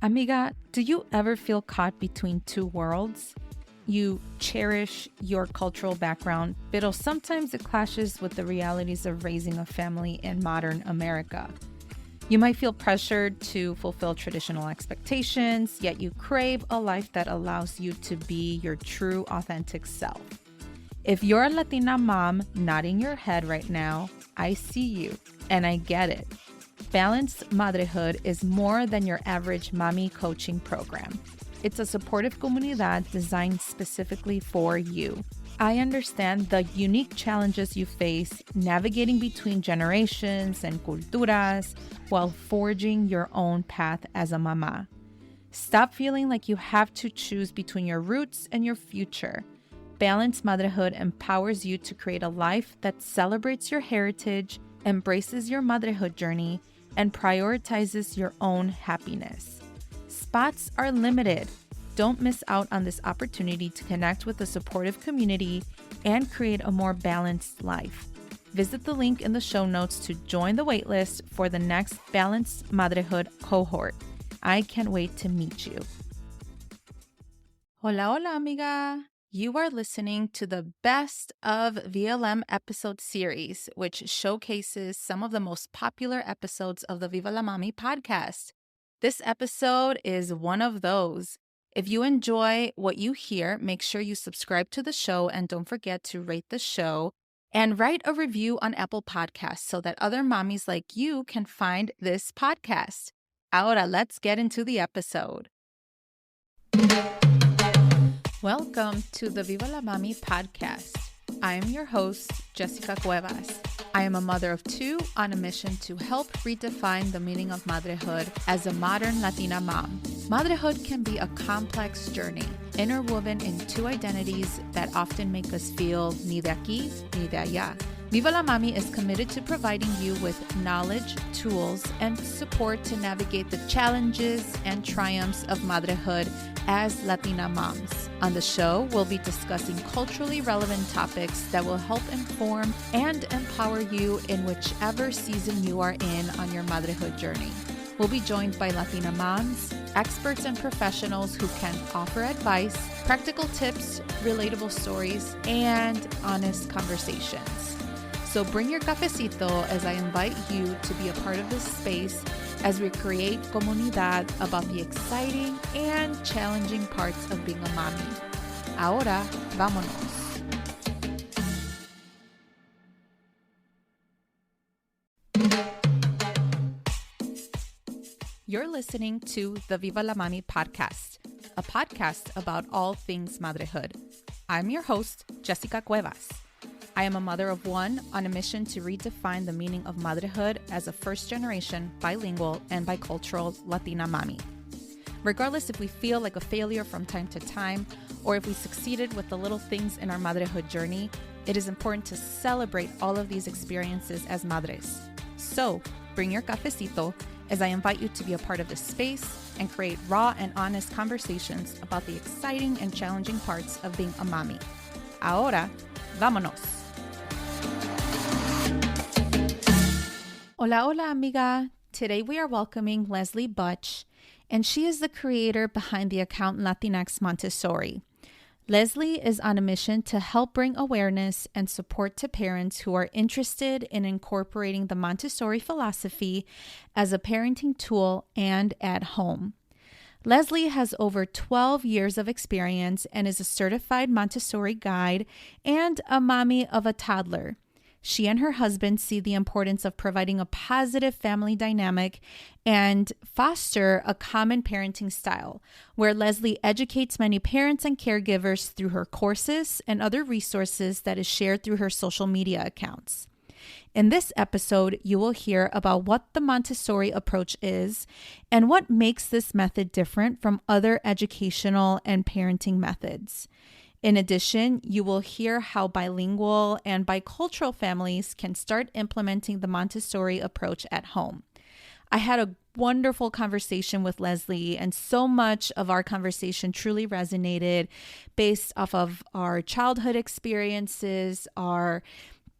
Amiga, do you ever feel caught between two worlds? You cherish your cultural background, but sometimes it clashes with the realities of raising a family in modern America. You might feel pressured to fulfill traditional expectations, yet you crave a life that allows you to be your true, authentic self. If you're a Latina mom nodding your head right now, I see you, and I get it. Balanced Motherhood is more than your average mommy coaching program. It's a supportive comunidad designed specifically for you. I understand the unique challenges you face navigating between generations and culturas while forging your own path as a mama. Stop feeling like you have to choose between your roots and your future. Balanced Motherhood empowers you to create a life that celebrates your heritage, embraces your motherhood journey, and prioritizes your own happiness. Spots are limited. Don't miss out on this opportunity to connect with a supportive community and create a more balanced life. Visit the link in the show notes to join the waitlist for the next Balanced Motherhood cohort. I can't wait to meet you. Hola, hola, amiga. You are listening to the Best of VLM episode series, which showcases some of the most popular episodes of the Viva la Mami podcast. This episode is one of those. If you enjoy what you hear, make sure you subscribe to the show and don't forget to rate the show and write a review on Apple Podcasts so that other mommies like you can find this podcast. Ahora, let's get into the episode. Welcome to the Viva la Mami podcast. I am your host, Jessica Cuevas. I am a mother of two on a mission to help redefine the meaning of motherhood as a modern Latina mom. Motherhood can be a complex journey, interwoven in two identities that often make us feel ni de aquí ni de allá. Viva la Mami is committed to providing you with knowledge, tools, and support to navigate the challenges and triumphs of motherhood as Latina moms. On the show, we'll be discussing culturally relevant topics that will help inform and empower you in whichever season you are in on your motherhood journey. We'll be joined by Latina moms, experts and professionals who can offer advice, practical tips, relatable stories, and honest conversations. So bring your cafecito as I invite you to be a part of this space as we create comunidad about the exciting and challenging parts of being a mommy. Ahora, vámonos. You're listening to the Viva la Mami podcast, a podcast about all things motherhood. I'm your host, Jessica Cuevas. I am a mother of one on a mission to redefine the meaning of motherhood as a first-generation, bilingual, and bicultural Latina mommy. Regardless if we feel like a failure from time to time, or if we succeeded with the little things in our motherhood journey, it is important to celebrate all of these experiences as madres. So, bring your cafecito as I invite you to be a part of this space and create raw and honest conversations about the exciting and challenging parts of being a mommy. Ahora, vámonos. Hola, hola, amiga. Today we are welcoming Leslie Butch, and she is the creator behind the account Latinx Montessori. Leslie is on a mission to help bring awareness and support to parents who are interested in incorporating the Montessori philosophy as a parenting tool and at home. Leslie has over 12 years of experience and is a certified Montessori guide and a mommy of a toddler. She and her husband see the importance of providing a positive family dynamic and foster a common parenting style, where Leslie educates many parents and caregivers through her courses and other resources that is shared through her social media accounts. In this episode, you will hear about what the Montessori approach is and what makes this method different from other educational and parenting methods. In addition, you will hear how bilingual and bicultural families can start implementing the Montessori approach at home. I had a wonderful conversation with Leslie, and so much of our conversation truly resonated based off of our childhood experiences, our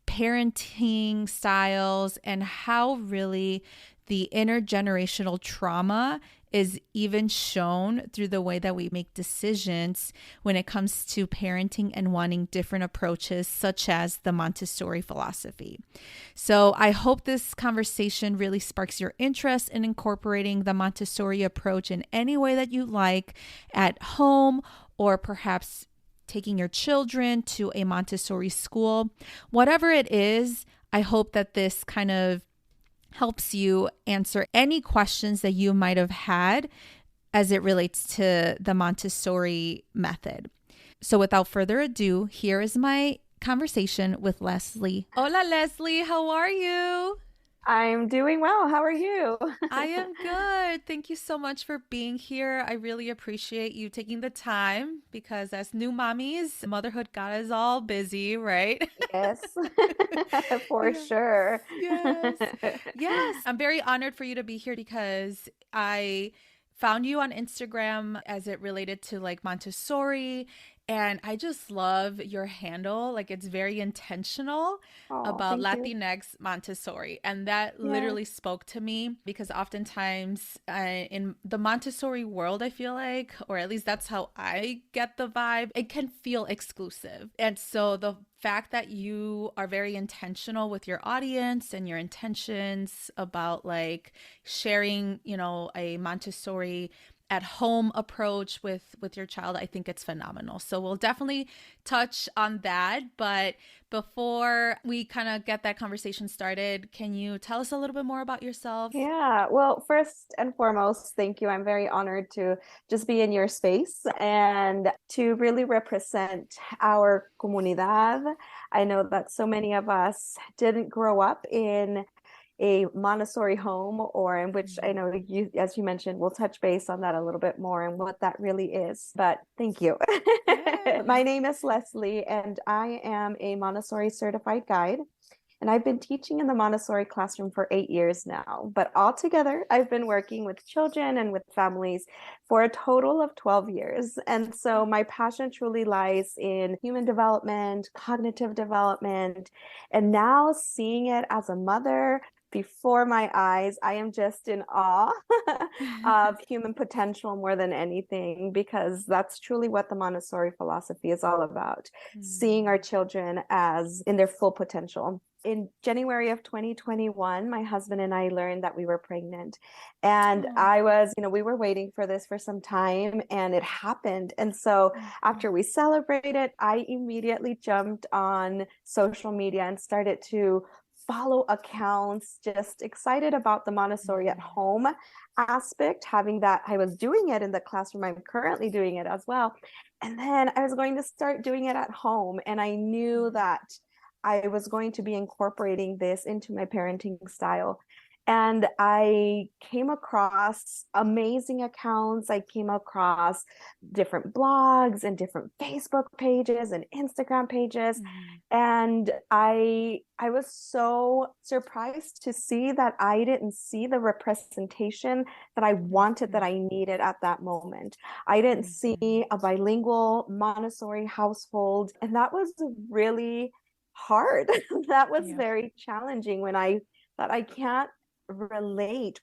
parenting styles, and how really the intergenerational trauma is even shown through the way that we make decisions when it comes to parenting and wanting different approaches, such as the Montessori philosophy. So I hope this conversation really sparks your interest in incorporating the Montessori approach in any way that you like at home, or perhaps taking your children to a Montessori school. Whatever it is, I hope that this kind of helps you answer any questions that you might have had as it relates to the Montessori method. So without further ado, here is my conversation with Leslie. Hola, Leslie. How are you? I'm doing well. How are you? I am good. Thank you so much for being here. I really appreciate you taking the time because as new mommies, motherhood got us all busy, right? Yes, for Yeah. sure. Yes. Yes. I'm very honored for you to be here because I found you on Instagram as it related to like Montessori. And I just love your handle. Like it's very intentional Oh, about thank you. Latinx Montessori. And that Yes. literally spoke to me because oftentimes in the Montessori world, I feel like, or at least that's how I get the vibe, it can feel exclusive. And so the fact that you are very intentional with your audience and your intentions about like sharing, you know, a Montessori at home approach with your child, I think it's phenomenal. So we'll definitely touch on that, but before we kind of get that conversation started, can you tell us a little bit more about yourself? Yeah. Well, first and foremost, thank you. I'm very honored to just be in your space and to really represent our comunidad. I know that so many of us didn't grow up in a Montessori home, or in which I know you, as you mentioned, we'll touch base on that a little bit more and what that really is. But thank you. Yeah. My name is Leslie, and I am a Montessori certified guide. And I've been teaching in the Montessori classroom for 8 years now. But altogether, I've been working with children and with families for a total of 12 years. And so my passion truly lies in human development, cognitive development, and now seeing it as a mother before my eyes, I am just in awe of human potential more than anything, because that's truly what the Montessori philosophy is all about, seeing our children as in their full potential. In January of 2021, my husband and I learned that we were pregnant. And Oh. we were waiting for this for some time, and it happened. And so after we celebrated, I immediately jumped on social media and started to follow accounts, just excited about the Montessori at home aspect, having that I was doing it in the classroom. I'm currently doing it as well. And then I was going to start doing it at home. And I knew that I was going to be incorporating this into my parenting style. And I came across amazing accounts. I came across different blogs and different Facebook pages and Instagram pages. And I was so surprised to see that I didn't see the representation that I wanted, that I needed at that moment. I didn't see a bilingual Montessori household. And that was really hard. That was Yeah. very challenging when I thought I can't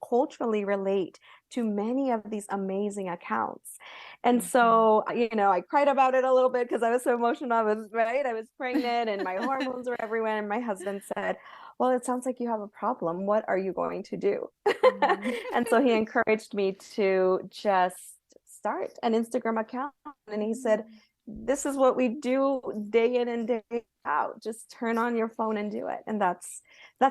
culturally relate to many of these amazing accounts. And so, I cried about it a little bit because I was so emotional. I was pregnant and my hormones were everywhere. And my husband said, well, it sounds like you have a problem. What are you going to do? And so he encouraged me to just start an Instagram account. And he said, this is what we do day in and day out. Just turn on your phone and do it. And that's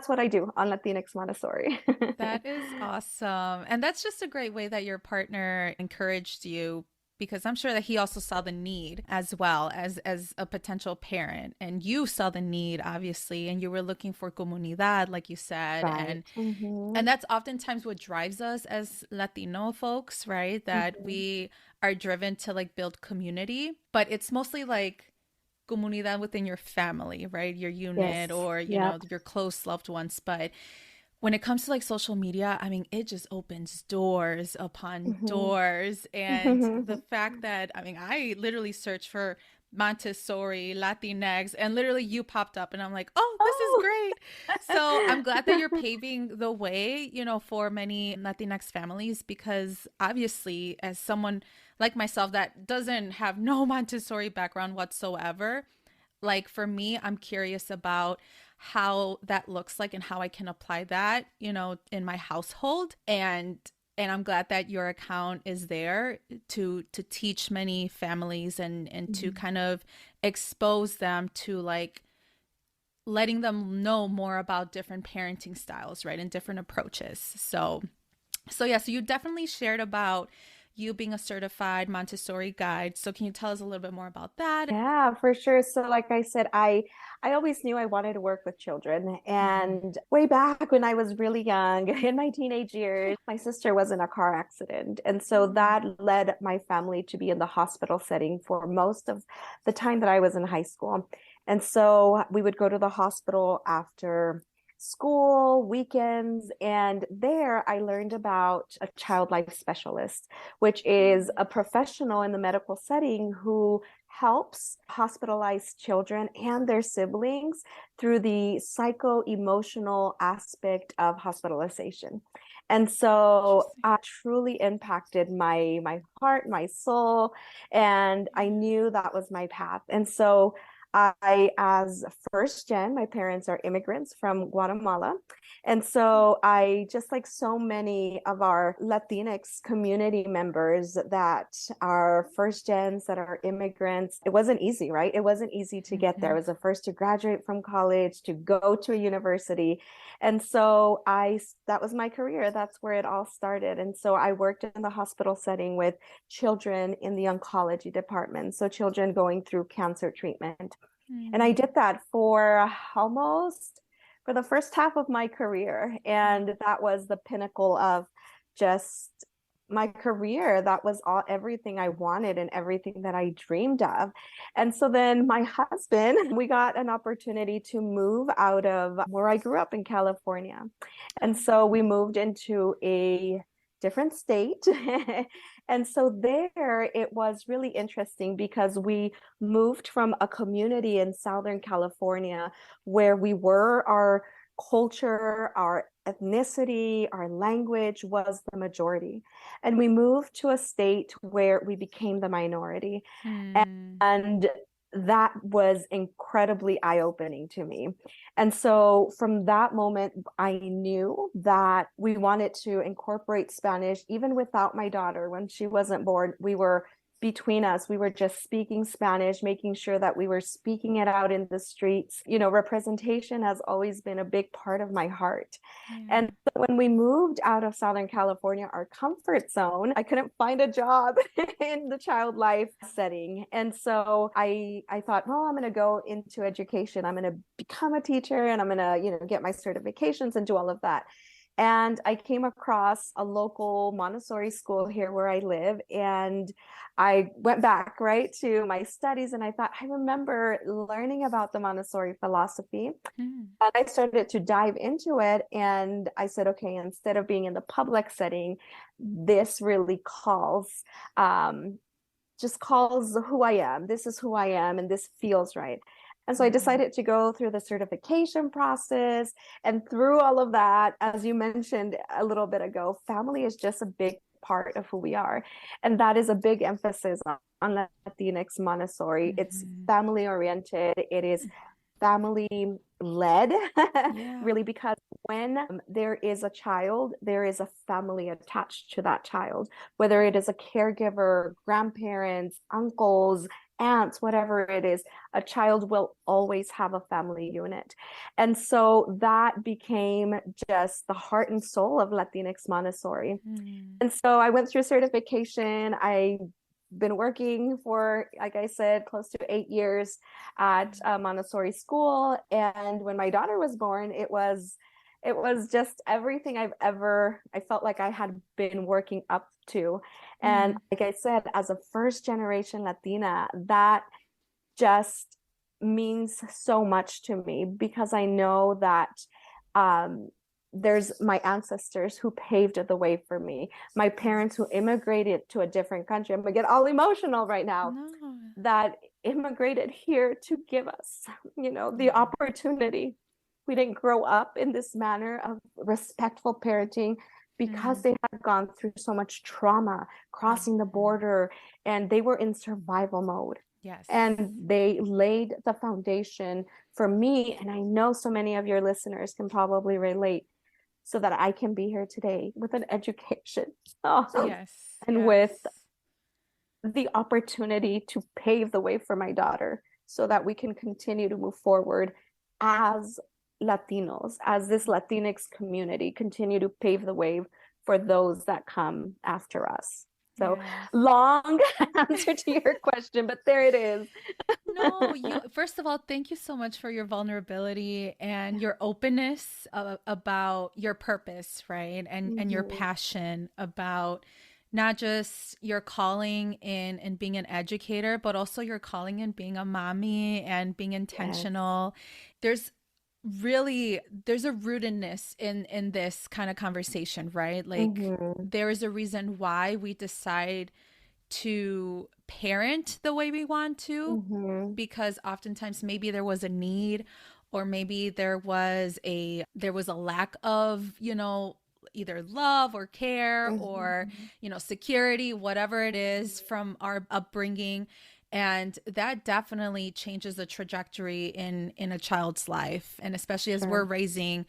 what I do on Latinx Montessori. That is awesome. And that's just a great way that your partner encouraged you, because I'm sure that he also saw the need as well as a potential parent. And you saw the need, obviously, and you were looking for comunidad, like you said. Right. And that's oftentimes what drives us as Latino folks, right? That we are driven to like build community, but it's mostly like comunidad within your family, right? Your unit, Yes. or, Yep. your close loved ones. But when it comes to like social media, I mean, it just opens doors upon Mhm. doors. And the fact that, I mean, I literally search for Montessori, Latinx, and literally you popped up, and I'm like, oh, this is Oh, great. So I'm glad that you're paving the way, for many Latinx families, because obviously, as someone like myself that doesn't have no Montessori background whatsoever, like for me, I'm curious about how that looks like and how I can apply that, in my household. And I'm glad that your account is there to teach many families and to Mhm. kind of expose them to like letting them know more about different parenting styles, right? And different approaches. So yeah, so you definitely shared about you being a certified Montessori guide. So can you tell us a little bit more about that? Yeah, for sure. So like I said, I always knew I wanted to work with children. Mm-hmm. And way back when I was really young, in my teenage years, my sister was in a car accident. And so that led my family to be in the hospital setting for most of the time that I was in high school. And so we would go to the hospital after school, weekends, and there I learned about a child life specialist, which is a professional in the medical setting who helps hospitalized children and their siblings through the psycho-emotional aspect of hospitalization. And so Interesting. truly impacted my heart, my soul, and I knew that was my path. And so as first gen, my parents are immigrants from Guatemala. And so I, just like so many of our Latinx community members that are first gens, that are immigrants, it wasn't easy, right? It wasn't easy to get there. Mm-hmm. I was the first to graduate from college, to go to a university. And so that was my career. That's where it all started. And so I worked in the hospital setting with children in the oncology department. So children going through cancer treatment. And I did that for the first half of my career. And that was the pinnacle of just my career. That was everything I wanted and everything that I dreamed of. And so then my husband, we got an opportunity to move out of where I grew up in California. And so we moved into a different state. And so there it was really interesting because we moved from a community in Southern California where our culture, our ethnicity, our language was the majority. And we moved to a state where we became the minority. Mm-hmm. And that was incredibly eye-opening to me. And so from that moment, I knew that we wanted to incorporate Spanish, even without my daughter. When she wasn't born, between us, we were just speaking Spanish, making sure that we were speaking it out in the streets. Representation has always been a big part of my heart. Yeah. And so when we moved out of Southern California, our comfort zone, I couldn't find a job in the child life setting. And so I thought, well, I'm going to go into education. I'm going to become a teacher and I'm going to, get my certifications and do all of that. And I came across a local Montessori school here where I live. And I went back, right, to my studies. And I thought, I remember learning about the Montessori philosophy. Mm-hmm. And I started to dive into it. And I said, okay, instead of being in the public setting, this really just calls who I am. This is who I am. And this feels right. And so I decided to go through the certification process. And through all of that, as you mentioned a little bit ago, family is just a big part of who we are. And that is a big emphasis on Latinx Montessori. It's Mm-hmm. family oriented, it is family led, Yeah. really, because when there is a child, there is a family attached to that child, whether it is a caregiver, grandparents, uncles, aunts, whatever it is, a child will always have a family unit. And so that became just the heart and soul of Latinx Montessori. Mm-hmm. And so I went through certification. I been working for, like I said, close to 8 years at a Montessori school. And when my daughter was born, it was just everything I felt like I had been working up to. And Mm-hmm. like I said, as a first generation Latina, that just means so much to me because I know that um, there's my ancestors who paved the way for me, my parents who immigrated to a different country. I'm gonna get all emotional right now. No. That immigrated here to give us, the opportunity. We didn't grow up in this manner of respectful parenting because they had gone through so much trauma crossing the border, and they were in survival mode. Yes. And they laid the foundation for me. And I know so many of your listeners can probably relate, so that I can be here today with an education. Yes. And with the opportunity to pave the way for my daughter, so that we can continue to move forward as Latinos, as this Latinx community, continue to pave the way for those that come after us. So long answer to your question, but there it is. No, first of all, thank you so much for your vulnerability and your openness about your purpose, right? And your passion about not just your calling in being an educator, but also your calling in being a mommy and being intentional. There's a rootedness in this kind of conversation, right? Like there is a reason why we decide to parent the way we want to, because oftentimes maybe there was a need, or maybe there was a lack of, either love or care or, security, whatever it is from our upbringing. And that definitely changes the trajectory in a child's life. And especially as we're raising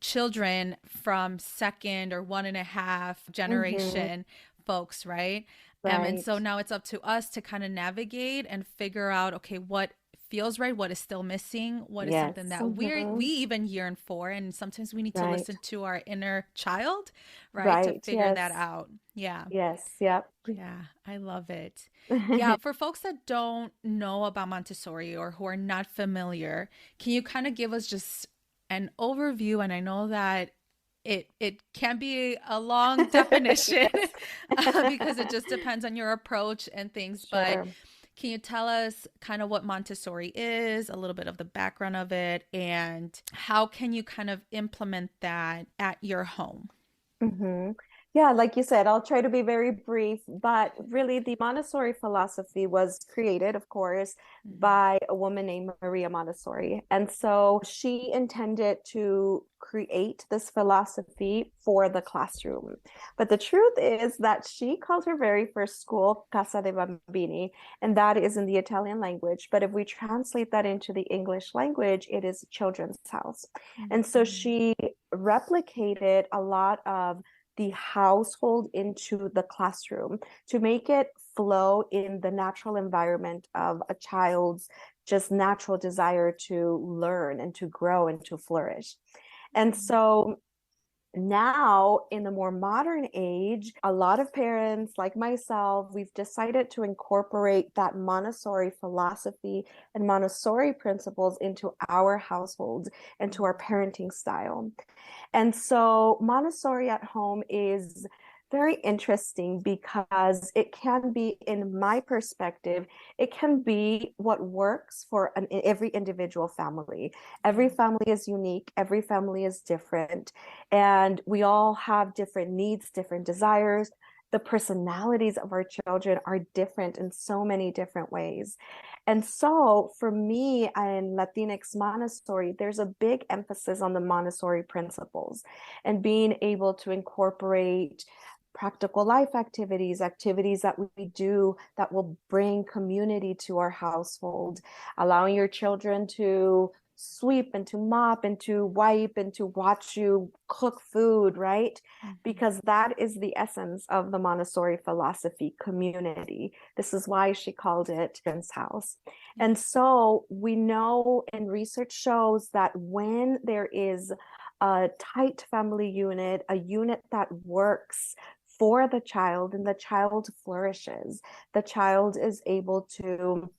children from second or 1.5 generation folks, right? And so now it's up to us to kind of navigate and figure out, okay, what feels right, what is still missing, what is something that we even yearn for, and sometimes we need to listen to our inner child, right, to figure that out. I love it. For folks that don't know about Montessori or who are not familiar, can you kind of give us just an overview? And I know that it can be a long definition because it just depends on your approach and things. But can you tell us kind of what Montessori is, a little bit of the background of it, and how can you kind of implement that at your home? Yeah, like you said, I'll try to be very brief, but really the Montessori philosophy was created, of course, by a woman named Maria Montessori. And so she intended to create this philosophy for the classroom. But the truth is that she called her very first school Casa dei Bambini, and that is in the Italian language. But if we translate that into the English language, it is children's house. And so she replicated a lot of the household into the classroom to make it flow in the natural environment of a child's just natural desire to learn and to grow and to flourish. And so now, in the more modern age, a lot of parents like myself, we've decided to incorporate that Montessori philosophy and Montessori principles into our households and to our parenting style. And so Montessori at home is very interesting because it can be, in my perspective, it can be what works for every individual family. Every family is unique. Every family is different. And we all have different needs, different desires. The personalities of our children are different in so many different ways. And so for me in Latinx Montessori, there's a big emphasis on the Montessori principles and being able to incorporate practical life activities that we do that will bring community to our household, allowing your children to sweep and to mop and to wipe and to watch you cook food, right? Because that is the essence of the Montessori philosophy, community. This is why she called it children's house. And so we know, and research shows that when there is a tight family unit, a unit that works for the child and the child flourishes, the child is able to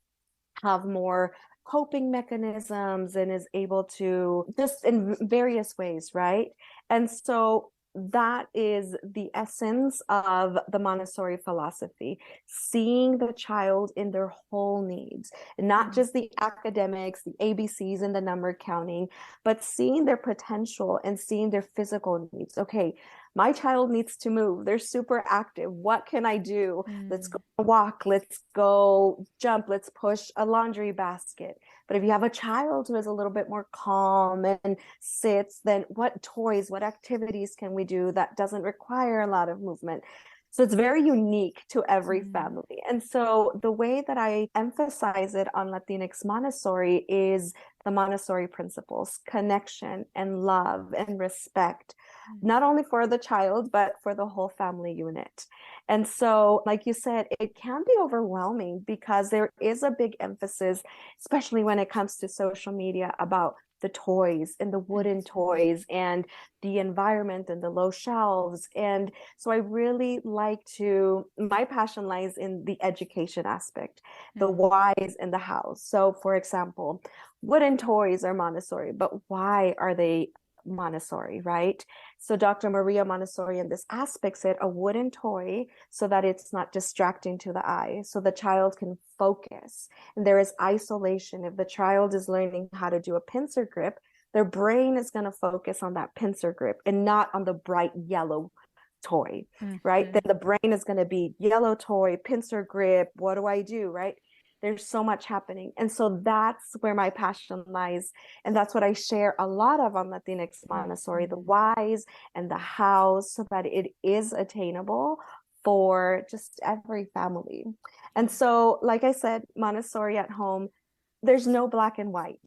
have more coping mechanisms and is able to just in various ways, right? And so that is the essence of the Montessori philosophy, seeing the child in their whole needs, not just the academics, the ABCs and the number counting, but seeing their potential and seeing their physical needs. Okay, My child needs to move. They're super active. What can I do? Let's go walk. Let's go jump. Let's push a laundry basket. But if you have a child who is a little bit more calm and sits, then what toys, what activities can we do that doesn't require a lot of movement? So it's very unique to every family. And so the way that I emphasize it on Latinx Montessori is the Montessori principles: connection and love and respect, not only for the child, but for the whole family unit. And so, like you said, it can be overwhelming because there is a big emphasis, especially when it comes to social media, about the toys and the wooden toys and the environment and the low shelves. And so I really like to, my passion lies in the education aspect, the whys in the hows. So for example, wooden toys are Montessori, but why are they Montessori, right? So Dr. Maria Montessori in this aspect said a wooden toy so that it's not distracting to the eye, so the child can focus. And there is isolation. If the child is learning how to do a pincer grip, their brain is going to focus on that pincer grip and not on the bright yellow toy, right? Then the brain is going to be yellow toy, pincer grip. What do I do, right? There's so much happening. And so that's where my passion lies. And that's what I share a lot of on Latinx Montessori, the whys and the hows, so that it is attainable for just every family. And so, like I said, Montessori at home, there's no black and white.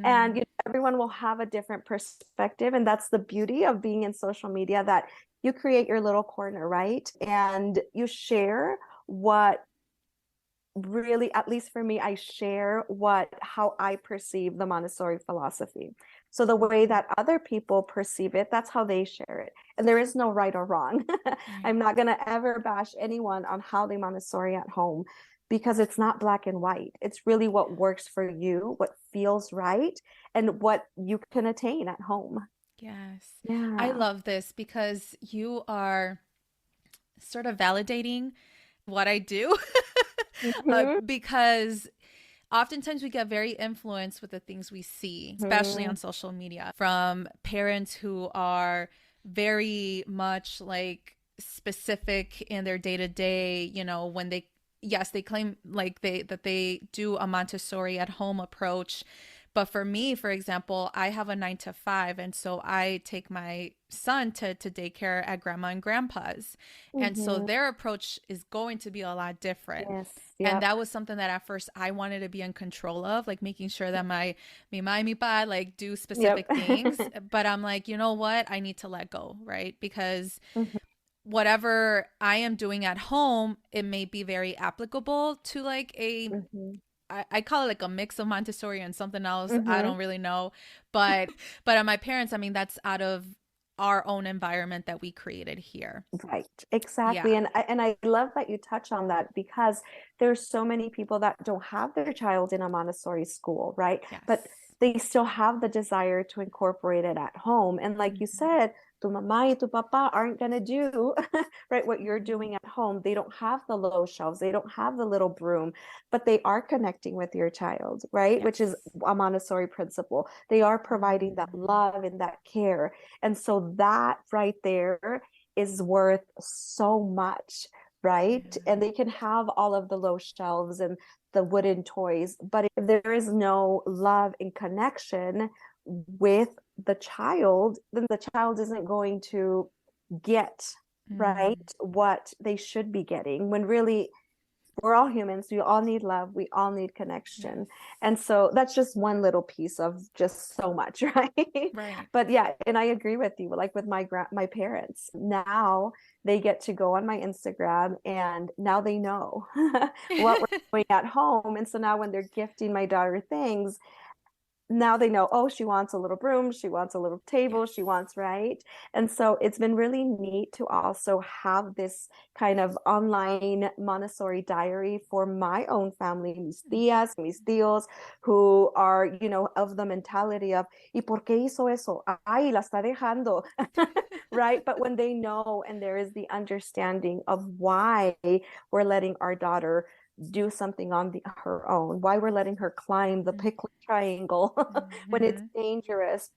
And everyone will have a different perspective. And that's the beauty of being in social media, that you create your little corner, right? And you share what really, at least for me, I share how I perceive the Montessori philosophy. So the way that other people perceive it, that's how they share it. And there is no right or wrong. I'm not going to ever bash anyone on how they Montessori at home, because it's not black and white. It's really what works for you, what feels right, and what you can attain at home. Yes. Yeah. I love this because you are sort of validating what I do. Because oftentimes we get very influenced with the things we see, especially on social media, from parents who are very much like specific in their day to day, you know, when they, yes, they claim like that they do a Montessori at home approach. But for me, for example, I have a 9 to 5. And so I take my son to daycare at grandma and grandpa's. And so their approach is going to be a lot different. Yes. And that was something that at first I wanted to be in control of, like making sure that mi ma, mi pa, like do specific things. But I'm like, you know what? I need to let go, right? Because whatever I am doing at home, it may be very applicable to like a I call it like a mix of Montessori and something else. I don't really know. But on my parents, I mean, that's out of our own environment that we created here. Right, exactly. Yeah. And I love that you touch on that, because there's so many people that don't have their child in a Montessori school, right? Yes. But they still have the desire to incorporate it at home. And like you said, tu mama y tu papa aren't going to do right what you're doing at home. They don't have the low shelves, they don't have the little broom, but they are connecting with your child, right? Which is a Montessori principle. They are providing that love and that care. And so that right there is worth so much, right? And they can have all of the low shelves and the wooden toys, but if there is no love and connection with the child, then the child isn't going to get right what they should be getting, when really we're all humans. We all need love, we all need connection. And so that's just one little piece of just so much, right? But yeah, and I agree with you, like with my parents, now they get to go on my Instagram and now they know what we're doing at home. And so now when they're gifting my daughter things, now they know, oh, she wants a little broom, she wants a little table, she wants, right? And so it's been really neat to also have this kind of online Montessori diary for my own family, mis tías, mis tíos, who are, you know, of the mentality of, ¿y por qué hizo eso? Ay, la está dejando, right? But when they know, and there is the understanding of why we're letting our daughter do something on her own, why we're letting her climb the pickle triangle when it's dangerous,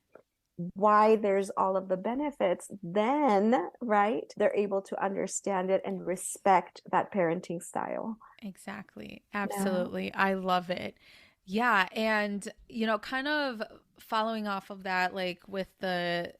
why there's all of the benefits, then, right, they're able to understand it and respect that parenting style. Exactly. Yeah. Absolutely. I love it. Yeah, and kind of following off of that, like with the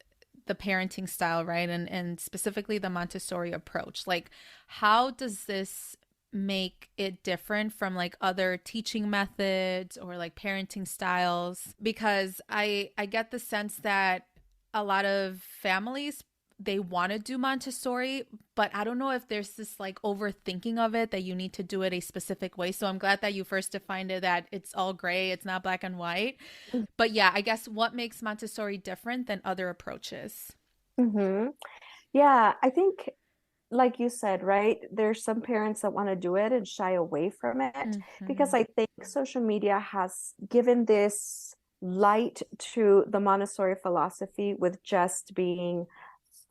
parenting style, right? And specifically the Montessori approach. Like, how does this make it different from like other teaching methods or like parenting styles? Because I get the sense that a lot of families, they want to do Montessori, but I don't know if there's this like overthinking of it that you need to do it a specific way. So I'm glad that you first defined it, that it's all gray, it's not black and white. But yeah, I guess what makes Montessori different than other approaches? Mm-hmm. Yeah, I think, like you said, right, there's some parents that want to do it and shy away from it because Hmm. I think social media has given this light to the Montessori philosophy with just being,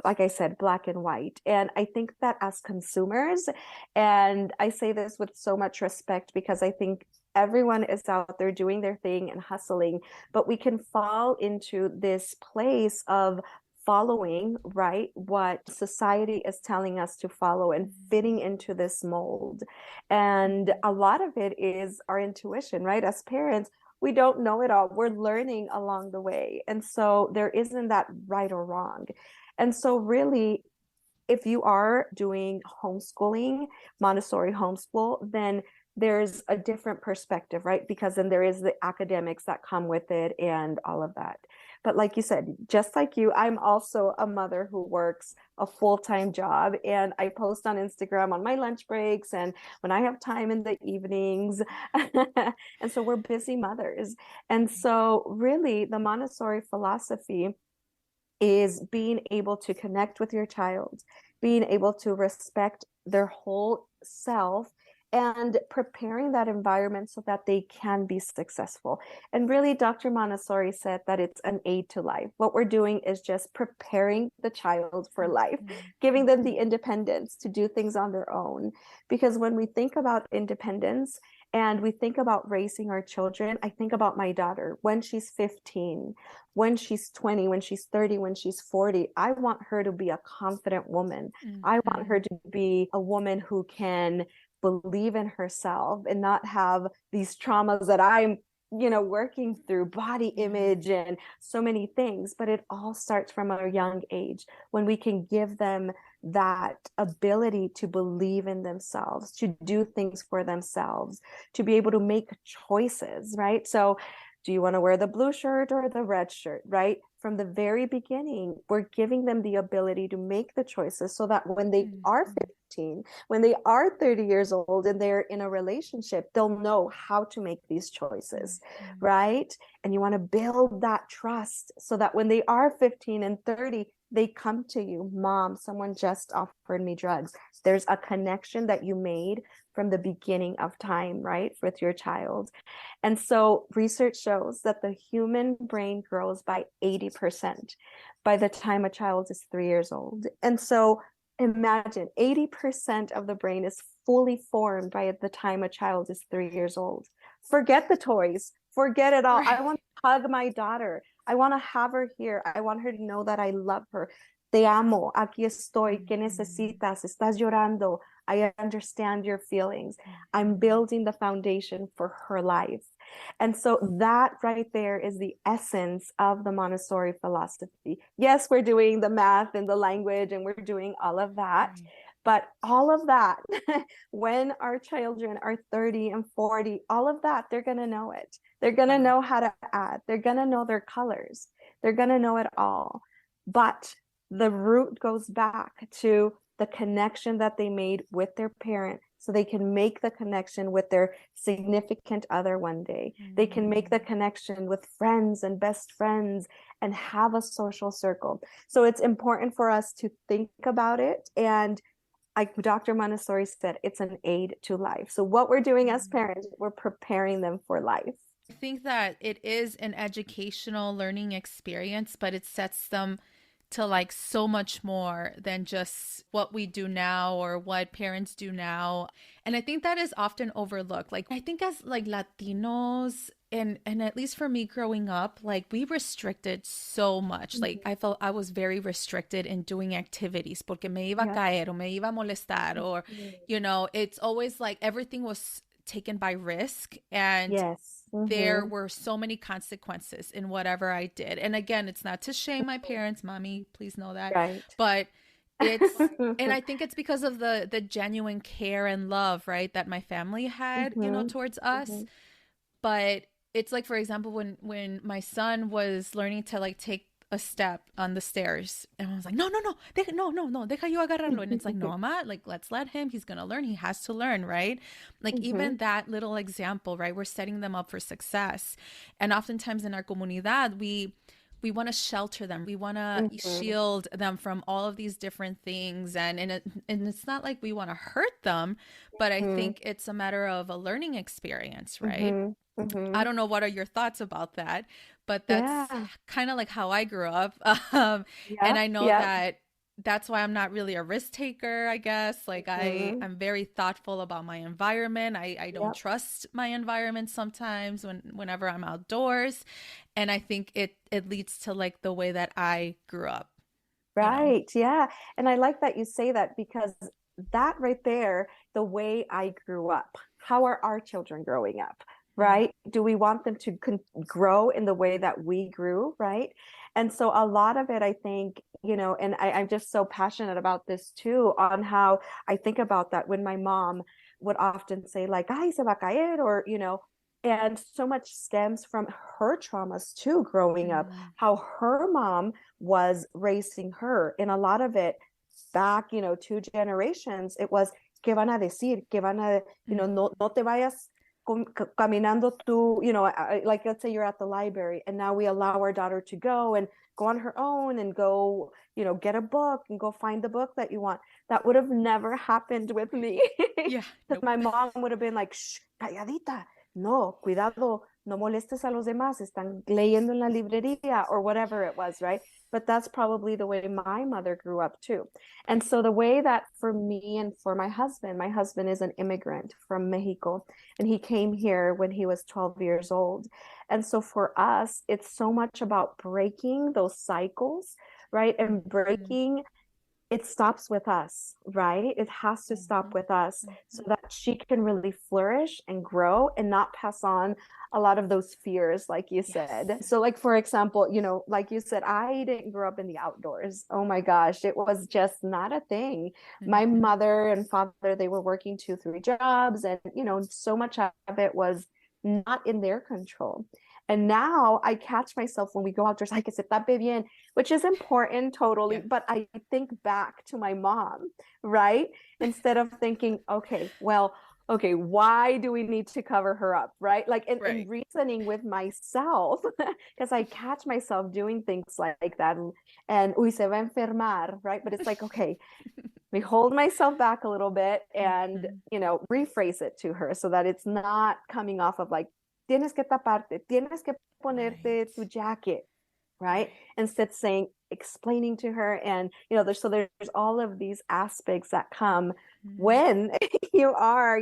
like I said, black and white. And I think that as consumers, and I say this with so much respect because I think everyone is out there doing their thing and hustling, but we can fall into this place of following, right, what society is telling us to follow and fitting into this mold. And a lot of it is our intuition, right? As parents, we don't know it all. We're learning along the way. And so there isn't that right or wrong. And so, really, if you are doing homeschooling, Montessori homeschool, then there's a different perspective, right? Because then there is the academics that come with it and all of that. But like you said, just like you, I'm also a mother who works a full-time job, and I post on Instagram on my lunch breaks and when I have time in the evenings. And so we're busy mothers. And so really the Montessori philosophy is being able to connect with your child, being able to respect their whole self, and preparing that environment so that they can be successful. And really, Dr. Montessori said that it's an aid to life. What we're doing is just preparing the child for life, giving them the independence to do things on their own. Because when we think about independence, and we think about raising our children, I think about my daughter when she's 15, when she's 20, when she's 30, when she's 40. I want her to be a confident woman. I want Hmm. her to be a woman who can believe in herself and not have these traumas that I'm working through, body Yeah. image and so many things. But it all starts from a young age when we can give them that ability to believe in themselves, to do things for themselves, to be able to make choices, right? So do you want to wear the blue shirt or the red shirt, right? From the very beginning, we're giving them the ability to make the choices so that when they are 15, when they are 30 years old and they're in a relationship, they'll know how to make these choices, right? And you want to build that trust so that when they are 15 and 30, they come to you, Mom, someone just offered me drugs. There's a connection that you made from the beginning of time, right, with your child. And so research shows that the human brain grows by 80% by the time a child is 3 years old. And so imagine 80% of the brain is fully formed by the time a child is 3 years old. Forget the toys, forget it all. Right. I want to hug my daughter. I want to have her here. I want her to know that I love her. Te amo, aquí estoy, ¿qué necesitas? ¿Estás llorando? I understand your feelings. I'm building the foundation for her life. And so that right there is the essence of the Montessori philosophy. Yes, we're doing the math and the language and we're doing all of that. Right. But all of that, when our children are 30 and 40, all of that, they're going to know it. They're going to know how to add. They're going to know their colors. They're going to know it all. But the root goes back to the connection that they made with their parent so they can make the connection with their significant other one day. They can make the connection with friends and best friends and have a social circle. So it's important for us to think about it. And like Dr. Montessori said, it's an aid to life. So what we're doing as parents, we're preparing them for life. I think that it is an educational learning experience, but it sets them to like so much more than just what we do now or what parents do now. And I think that is often overlooked. Like I think as like Latinos, and at least for me growing up, like we restricted so much. Like Mhm. I felt I was very restricted in doing activities porque me iba a Yeah. caer o me iba a molestar or Mhm. it's always like everything was taken by risk, and Yes. there Hmm. were so many consequences in whatever I did. And again, it's not to shame my parents, mommy, please know that, Right. but it's and I think it's because of the genuine care and love, right, that my family had, Hmm. towards us. Hmm. But it's like, for example, when my son was learning to like take a step on the stairs, and I was like, no, no, no, no, no, no, deja yo agarrarlo. And it's like, no, mama, like, let's let him. He's gonna learn. He has to learn, right? Like, Hmm. even that little example, right? We're setting them up for success. And oftentimes in our comunidad, we want to shelter them. We want to Hmm. shield them from all of these different things. And it's not like we want to hurt them, but I Hmm. think it's a matter of a learning experience, right? Hmm. I Hmm. don't know what are your thoughts about that, but that's Yeah. kind of like how I grew up. And Yep. I know Yep. that that's why I'm not really a risk taker, I guess. Like Hmm. I'm very thoughtful about my environment. I don't Yep. trust my environment sometimes whenever I'm outdoors. And I think it leads to like the way that I grew up, you know. Right. Yeah. And I like that you say that because that right there, the way I grew up, how are our children growing up? Mm, Right? Do we want them to grow in the way that we grew? Right. And so a lot of it, I think, and I'm just so passionate about this too, on how I think about that when my mom would often say, like, ay, se va a caer, or, and so much stems from her traumas too, growing up, mm, how her mom was raising her. And a lot of it back, 2 generations, it was, ¿qué van a decir? ¿Qué van a, mm. no te vayas caminando tú, like let's say you're at the library and now we allow our daughter to go and go on her own and go, get a book and go find the book that you want. That would have never happened with me Yeah, because nope. my mom would have been like, shh, calladita, no, cuidado, no molestes a los demás, están leyendo en la librería or whatever it was, right? But that's probably the way my mother grew up too. And so the way that for me and for my husband is an immigrant from Mexico, and he came here when he was 12 years old. And so for us, it's so much about breaking those cycles, right? And Mhm, breaking, it stops with us, right? It has to stop mhm, with us so mhm. that she can really flourish and grow and not pass on a lot of those fears, like you Yes. said. So, like, for example, like you said, I didn't grow up in the outdoors. Oh my gosh, it was just not a thing. My Mhm. mother and father, they were working 2, 3 jobs, and, so much of it was not in their control. And now I catch myself when we go outdoors, ay, que se tape bien, which is important totally. Yeah. But I think back to my mom, right? Instead of thinking, okay, well, okay, why do we need to cover her up, right? Like, and Right. reasoning with myself, because I catch myself doing things like that. And uy, se va a enfermar, right? But it's like, okay, me hold myself back a little bit and, Mhm. rephrase it to her so that it's not coming off of like, tienes que taparte, tienes que Right. ponerte tu jacket, right? Right. Instead saying, explaining to her. And, there's all of these aspects that come Mhm. when you are,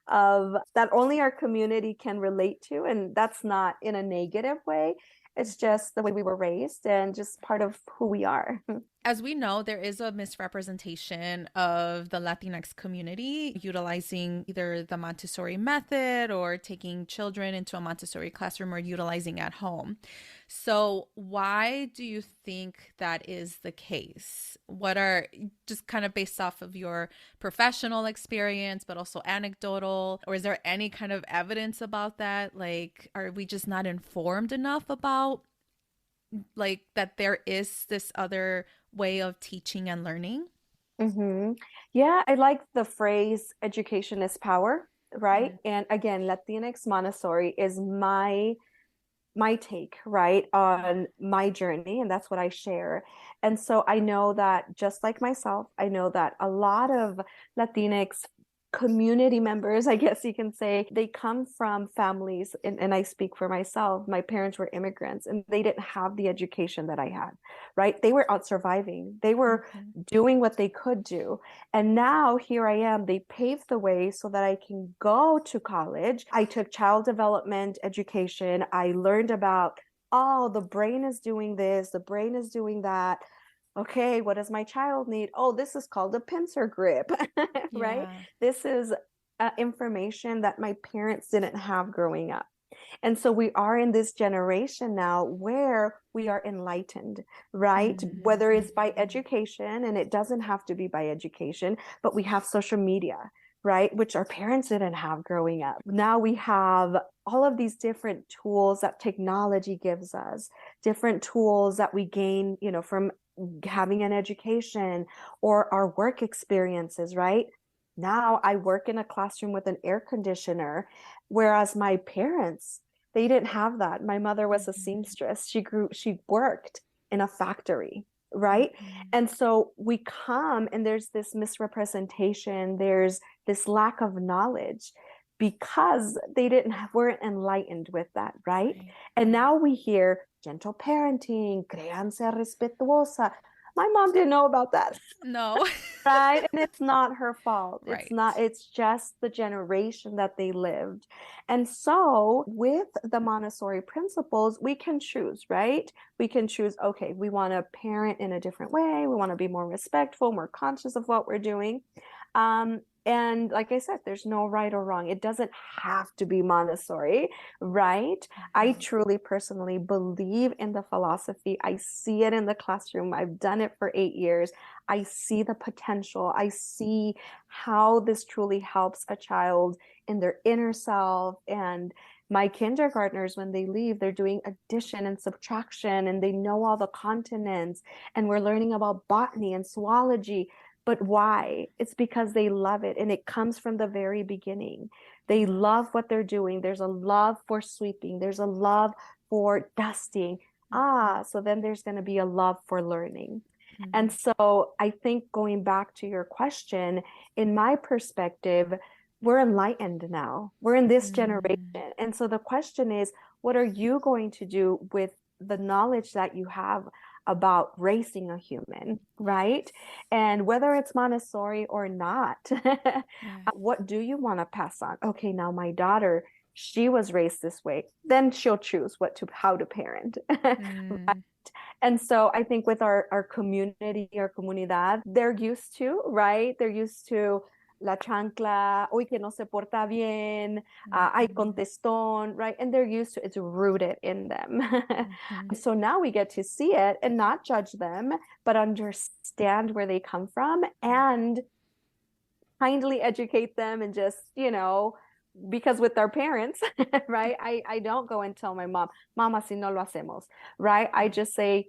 of that only our community can relate to. And that's not in a negative way. It's Mhm. just the way we were raised and just part of who we are. As we know, there is a misrepresentation of the Latinx community utilizing either the Montessori method or taking children into a Montessori classroom or utilizing at home. So, why do you think that is the case? What are just kind of based off of your professional experience, but also anecdotal, or is there any kind of evidence about that? Like, are we just not informed enough about like that there is this other way of teaching and learning? Hmm. Yeah, I like the phrase education is power, right? Mm, And again, Latinx Montessori is my take, right, on my journey, and that's what I share. And so I know that just like myself, I know that a lot of Latinx community members, I guess you can say, they come from families, and I speak for myself. My parents were immigrants and they didn't have the education that I had, right? They were out surviving. They were doing what they could do. And now here I am. They paved the way so that I can go to college. I took child development education. I learned about, oh, the brain is doing this, the brain is doing that. Okay, what does my child need? Oh, this is called a pincer grip, right? This is information that my parents didn't have growing up. And so we are in this generation now where we are enlightened, right? Whether it's by education, and it doesn't have to be by education, but we have social media, right? Which our parents didn't have growing up. Now we have all of these different tools that technology gives us, different tools that we gain, from having an education or our work experiences, right? Now I work in a classroom with an air conditioner, whereas my parents, they didn't have that. My mother was a seamstress. She worked in a factory, right? And so we come and there's this misrepresentation, there's this lack of knowledge because they weren't enlightened with that, right? And now we hear gentle parenting, crianza respetuosa. My mom didn't know about that. No. Right? And it's not her fault. Right. It's just the generation that they lived. And so with the Montessori principles, we can choose, right? We can choose, okay, we want to parent in a different way. We want to be more respectful, more conscious of what we're doing. And like I said, there's no right or wrong. It doesn't have to be Montessori, right? I truly personally believe in the philosophy. I see it in the classroom. I've done it for 8 years. I see the potential. I see how this truly helps a child in their inner self. And my kindergartners, when they leave, they're doing addition and subtraction, and they know all the continents. And we're learning about botany and zoology. But why? It's because they love it. And it comes from the very beginning. They love what they're doing. There's a love for sweeping. There's a love for dusting. So then there's going to be a love for learning. And so I think going back to your question, in my perspective, we're enlightened now. We're in this generation. And so the question is, what are you going to do with the knowledge that you have about raising a human, right? And whether it's Montessori or not, what do you want to pass on? Okay, now my daughter, she was raised this way. Then she'll choose how to parent. Right? And so I think with our community, our comunidad, they're used to, right? They're used to la chancla, hoy que no se porta bien, ay contestón, right? And they're used to, it's rooted in them. So now we get to see it and not judge them, but understand where they come from and kindly educate them and just, because with our parents, right? I don't go and tell my mom, mama, si no lo hacemos, right? I just say,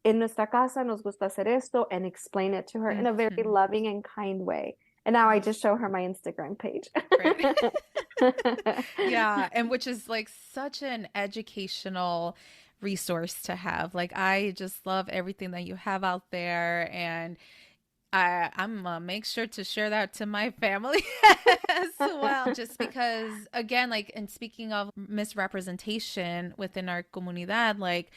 en nuestra casa nos gusta hacer esto, and explain it to her in a very loving and kind way. And now I just show her my Instagram page. Yeah. And which is like such an educational resource to have. Like, I just love everything that you have out there. And I'm gonna make sure to share that to my family as well. Just because, again, like, and speaking of misrepresentation within our comunidad, like,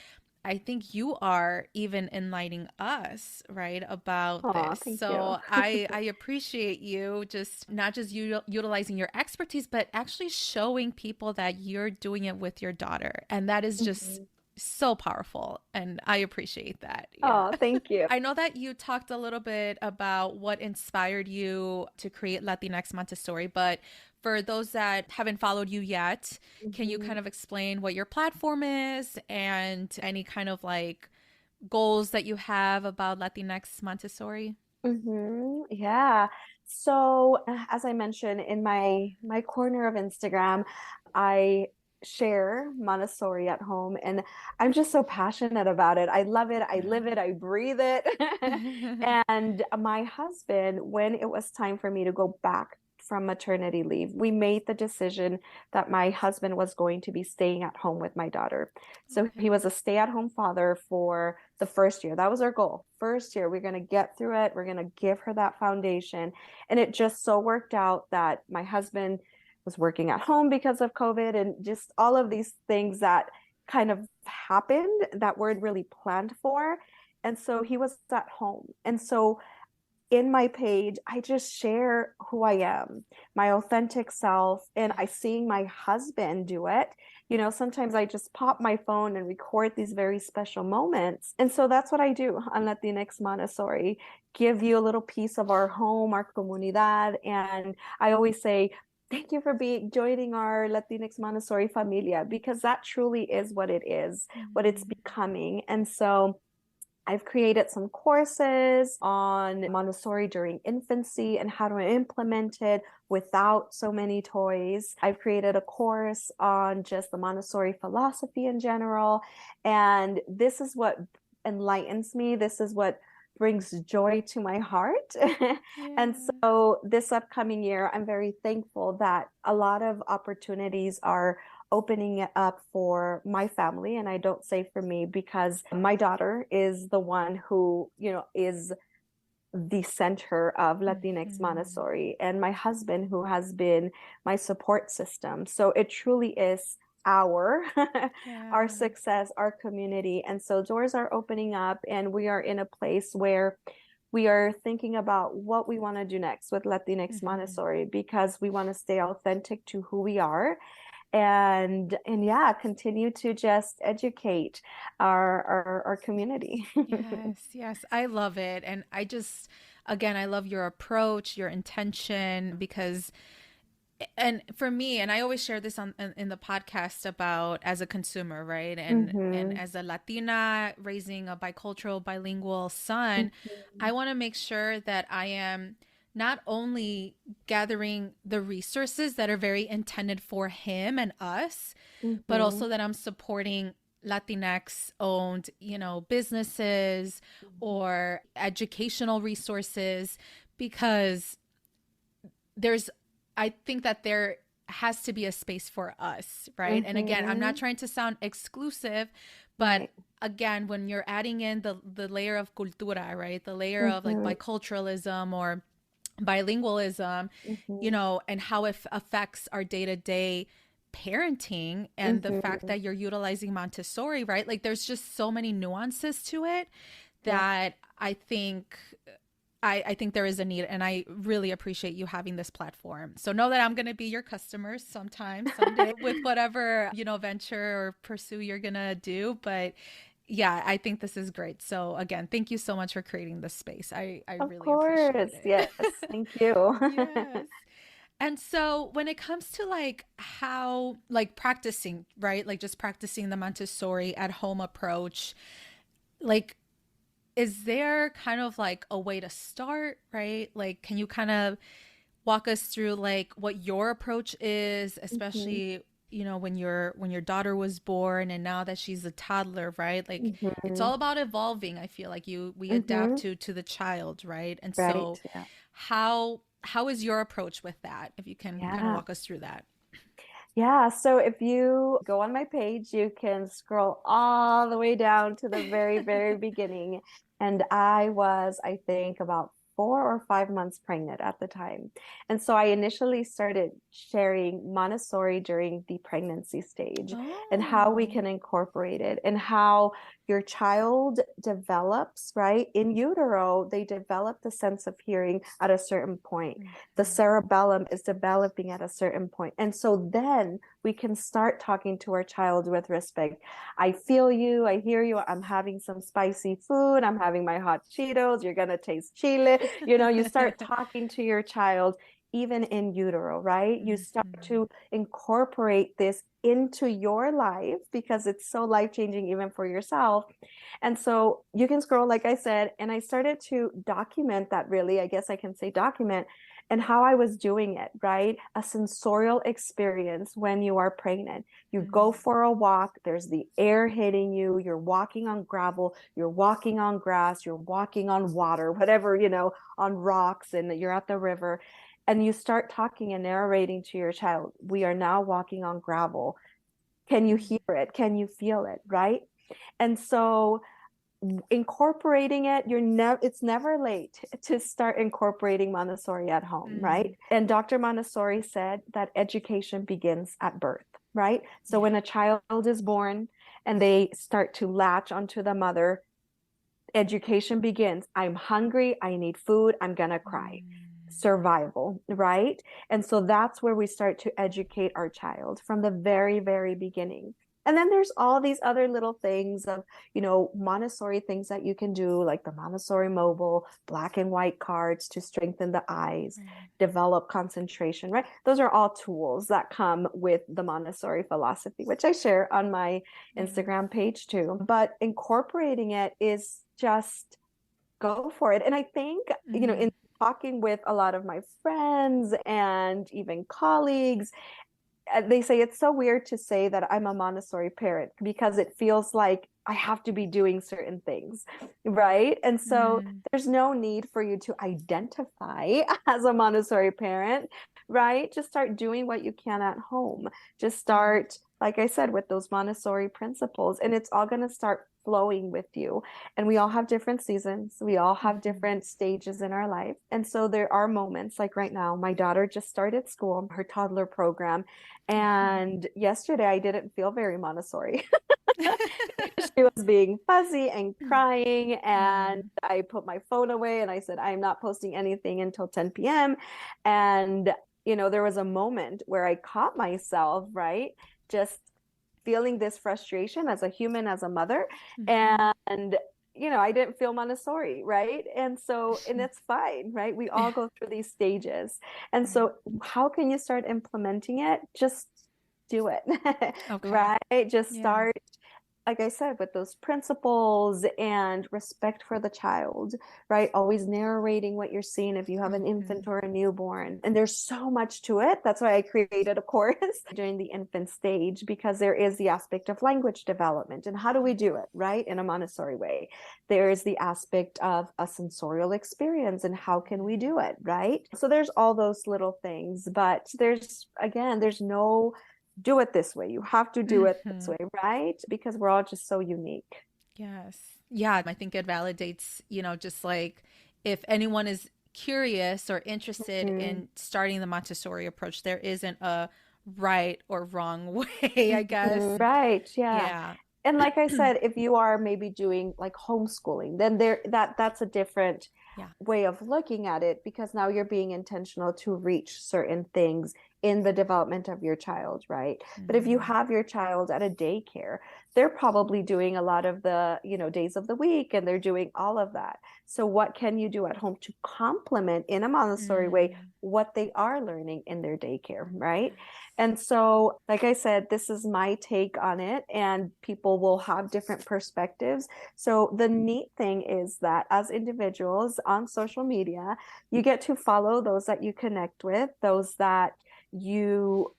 I think you are even enlightening us, right, about this. So I appreciate you just not just utilizing your expertise, but actually showing people that you're doing it with your daughter. And that is just so powerful. And I appreciate that. Yeah. Oh, thank you. I know that you talked a little bit about what inspired you to create Latinx Montessori, but for those that haven't followed you yet, can you kind of explain what your platform is and any kind of like goals that you have about Latinx Montessori? Yeah. So as I mentioned in my corner of Instagram, I share Montessori at home, and I'm just so passionate about it. I love it. I live it. I breathe it. And my husband, when it was time for me to go back from maternity leave, we made the decision that my husband was going to be staying at home with my daughter. So he was a stay-at-home father for the first year. That was our goal. First year, we're going to get through it. We're going to give her that foundation. And it just so worked out that my husband was working at home because of COVID, and just all of these things that kind of happened that weren't really planned for. And so he was at home. And so in my page, I just share who I am, my authentic self, and I seeing my husband do it. You know, sometimes I just pop my phone and record these very special moments. And so that's what I do on Latinx Montessori, give you a little piece of our home, our comunidad. And I always say, thank you for joining our Latinx Montessori familia, because that truly is what it is, what it's becoming. And so I've created some courses on Montessori during infancy and how to implement it without so many toys. I've created a course on just the Montessori philosophy in general. And this is what enlightens me. This is what brings joy to my heart. And so this upcoming year, I'm very thankful that a lot of opportunities are opening it up for my family. And I don't say for me, because my daughter is the one who, you know, is the center of Latinx Montessori, and my husband, who has been my support system. So it truly is our our success, our community. And so doors are opening up, and we are in a place where we are thinking about what we want to do next with Latinx Montessori, because we want to stay authentic to who we are, and yeah, continue to just educate our community. Yes, I love it. And I just, again, I love your approach, your intention, because, and for me, and I always share this in the podcast about as a consumer, right? And as a Latina raising a bicultural, bilingual son, I want to make sure that I am not only gathering the resources that are very intended for him and us, but also that I'm supporting Latinx owned, you know, businesses or educational resources, because I think that there has to be a space for us, right? And again, I'm not trying to sound exclusive, but again, when you're adding in the layer of cultura, right? The layer of like biculturalism or bilingualism, you know, and how it affects our day-to-day parenting, and the fact that you're utilizing Montessori, right? Like there's just so many nuances to it that I think there is a need, and I really appreciate you having this platform. So know that I'm going to be your customer sometime, someday with whatever, you know, venture or pursue you're going to do. But yeah, I think this is great. So again, thank you so much for creating this space. I really appreciate it. Yes, thank you. Yes. And so when it comes to like how, like practicing, right? Like just practicing the Montessori at home approach, like, is there kind of like a way to start, right? Like, can you kind of walk us through like what your approach is, especially, you know, when your daughter was born and now that she's a toddler, right? Like it's all about evolving. I feel like we adapt to the child, right? And so how is your approach with that? If you can kind of walk us through that. Yeah, so if you go on my page, you can scroll all the way down to the very, very beginning. And I was, I think, about 4 or 5 months pregnant at the time. And so I initially started sharing Montessori during the pregnancy stage and how we can incorporate it, and how your child develops, right? In utero, they develop the sense of hearing at a certain point. The cerebellum is developing at a certain point. And so then we can start talking to our child with respect. I feel you. I hear you. I'm having some spicy food. I'm having my hot Cheetos. You're going to taste chile. You know, you start talking to your child even in utero, right? You start to incorporate this into your life because it's so life-changing even for yourself. And so you can scroll, like I said, and I started to document that, really, I guess I can say document, and how I was doing it, right? A sensorial experience when you are pregnant. You go for a walk, there's the air hitting you, you're walking on gravel, you're walking on grass, you're walking on water, whatever, you know, on rocks, and you're at the river. and you start talking and narrating to your child, we are now walking on gravel. Can you hear it? Can you feel it? Right? And so incorporating it, it's never late to start incorporating Montessori at home, right? And Dr. Montessori said that education begins at birth, right? So when a child is born and they start to latch onto the mother, education begins. I'm hungry, I need food, I'm gonna cry. Survival, right? And so that's where we start to educate our child from the very, very beginning. And then there's all these other little things of, Montessori things that you can do, like the Montessori mobile, black and white cards to strengthen the eyes, develop concentration, right? Those are all tools that come with the Montessori philosophy, which I share on my Instagram page too. But incorporating it is just go for it. And I think, in talking with a lot of my friends and even colleagues, they say it's so weird to say that I'm a Montessori parent because it feels like I have to be doing certain things, right? And so there's no need for you to identify as a Montessori parent, right? Just start doing what you can at home. Just start, like I said, with those Montessori principles, and it's all going to start flowing with you. And we all have different seasons. We all have different stages in our life. And so there are moments like right now, my daughter just started school, her toddler program. And yesterday I didn't feel very Montessori. She was being fuzzy and crying, and I put my phone away and I said, I'm not posting anything until 10 p.m. And, there was a moment where I caught myself, right? Just feeling this frustration as a human, as a mother. And, I didn't feel Montessori, right? And it's fine, right? We all go through these stages. And so how can you start implementing it? Just do it, right? Just start, like I said, with those principles and respect for the child, right? Always narrating what you're seeing if you have an infant or a newborn. And there's so much to it. That's why I created a course during the infant stage, because there is the aspect of language development. And how do we do it, right? In a Montessori way. There's the aspect of a sensorial experience and how can we do it, right? So there's all those little things, but there's no do it this way. You have to do it this way, right? Because we're all just so unique. Yes. Yeah. I think it validates, just like if anyone is curious or interested in starting the Montessori approach, there isn't a right or wrong way, I guess. Right. Yeah. And like I said, if you are maybe doing like homeschooling, then that's a different way of looking at it, because now you're being intentional to reach certain things in the development of your child, right? But if you have your child at a daycare, they're probably doing a lot of the, days of the week, and they're doing all of that. So what can you do at home to complement in a Montessori way what they are learning in their daycare, right? And so, like I said, this is my take on it, and people will have different perspectives. So the neat thing is that as individuals on social media, you get to follow those that you connect with, those that you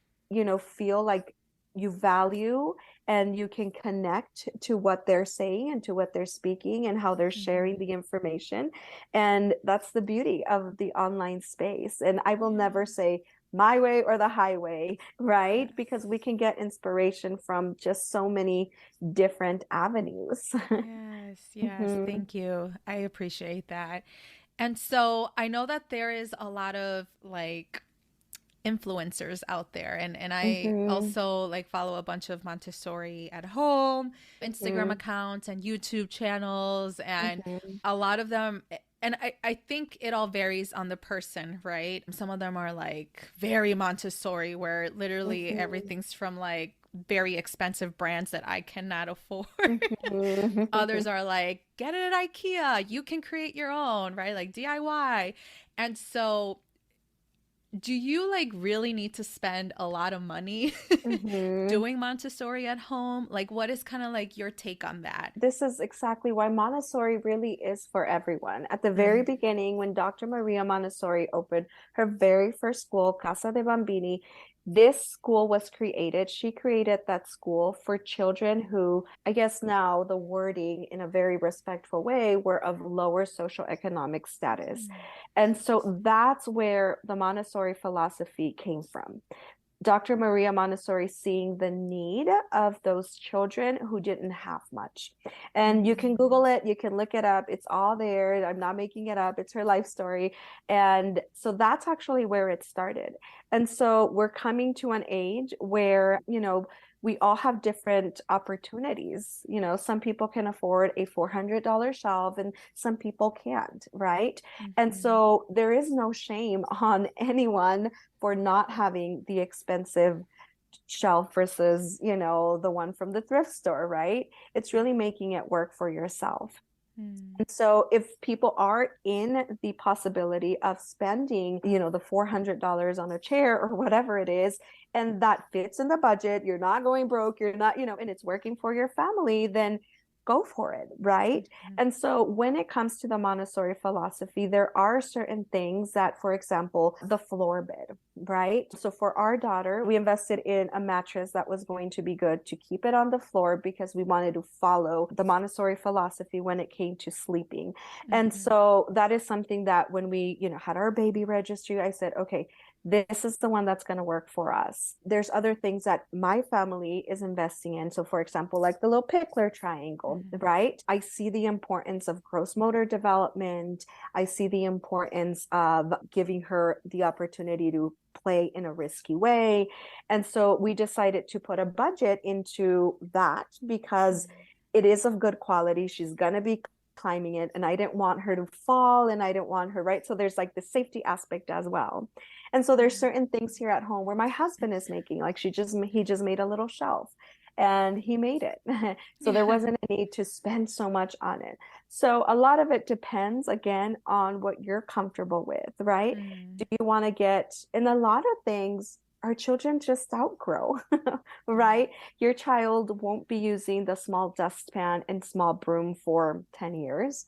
feel like you value, and you can connect to what they're saying and to what they're speaking and how they're sharing the information. And that's the beauty of the online space. And I will never say my way or the highway, right? Because we can get inspiration from just so many different avenues. Yes. Thank you. I appreciate that. And so I know that there is a lot of like influencers out there, and I also like follow a bunch of Montessori at home Instagram accounts and YouTube channels, and a lot of them, and I think it all varies on the person, right? Some of them are like very Montessori, where literally everything's from like very expensive brands that I cannot afford. Others are like, get it at IKEA, you can create your own, right? Like DIY. And so do you like really need to spend a lot of money doing Montessori at home? Like, what is kind of like your take on that? This is exactly why Montessori really is for everyone. At the very beginning, when Dr. Maria Montessori opened her very first school, Casa de Bambini, This school was created. She created that school for children who, I guess now the wording in a very respectful way, were of lower socioeconomic status. And so that's where the Montessori philosophy came from. Dr. Maria Montessori seeing the need of those children who didn't have much. And you can Google it, you can look it up. It's all there. I'm not making it up. It's her life story. And so that's actually where it started. And so we're coming to an age where, we all have different opportunities. Some people can afford a $400 shelf and some people can't, right? And so there is no shame on anyone for not having the expensive shelf versus, the one from the thrift store, right? It's really making it work for yourself. And so if people are in the possibility of spending, the $400 on a chair or whatever it is, and that fits in the budget, you're not going broke, you're not, and it's working for your family, then go for it, right? And so when it comes to the Montessori philosophy, there are certain things that, for example, the floor bed, right? So for our daughter, we invested in a mattress that was going to be good to keep it on the floor because we wanted to follow the Montessori philosophy when it came to sleeping. And so that is something that when we, had our baby registry, I said, okay, this is the one that's going to work for us. There's other things that my family is investing in. So for example, like the little pickler triangle, right? I see the importance of gross motor development. I see the importance of giving her the opportunity to play in a risky way. And so we decided to put a budget into that because it is of good quality. She's going to be climbing it, and I didn't want her to fall, and I didn't want her, right? So there's like the safety aspect as well. And so there's certain things here at home where my husband is making, like he just made a little shelf and he made it. So there wasn't a need to spend so much on it. So a lot of it depends, again, on what you're comfortable with, right? Do you want to get, and a lot of things our children just outgrow, right? Your child won't be using the small dustpan and small broom for 10 years,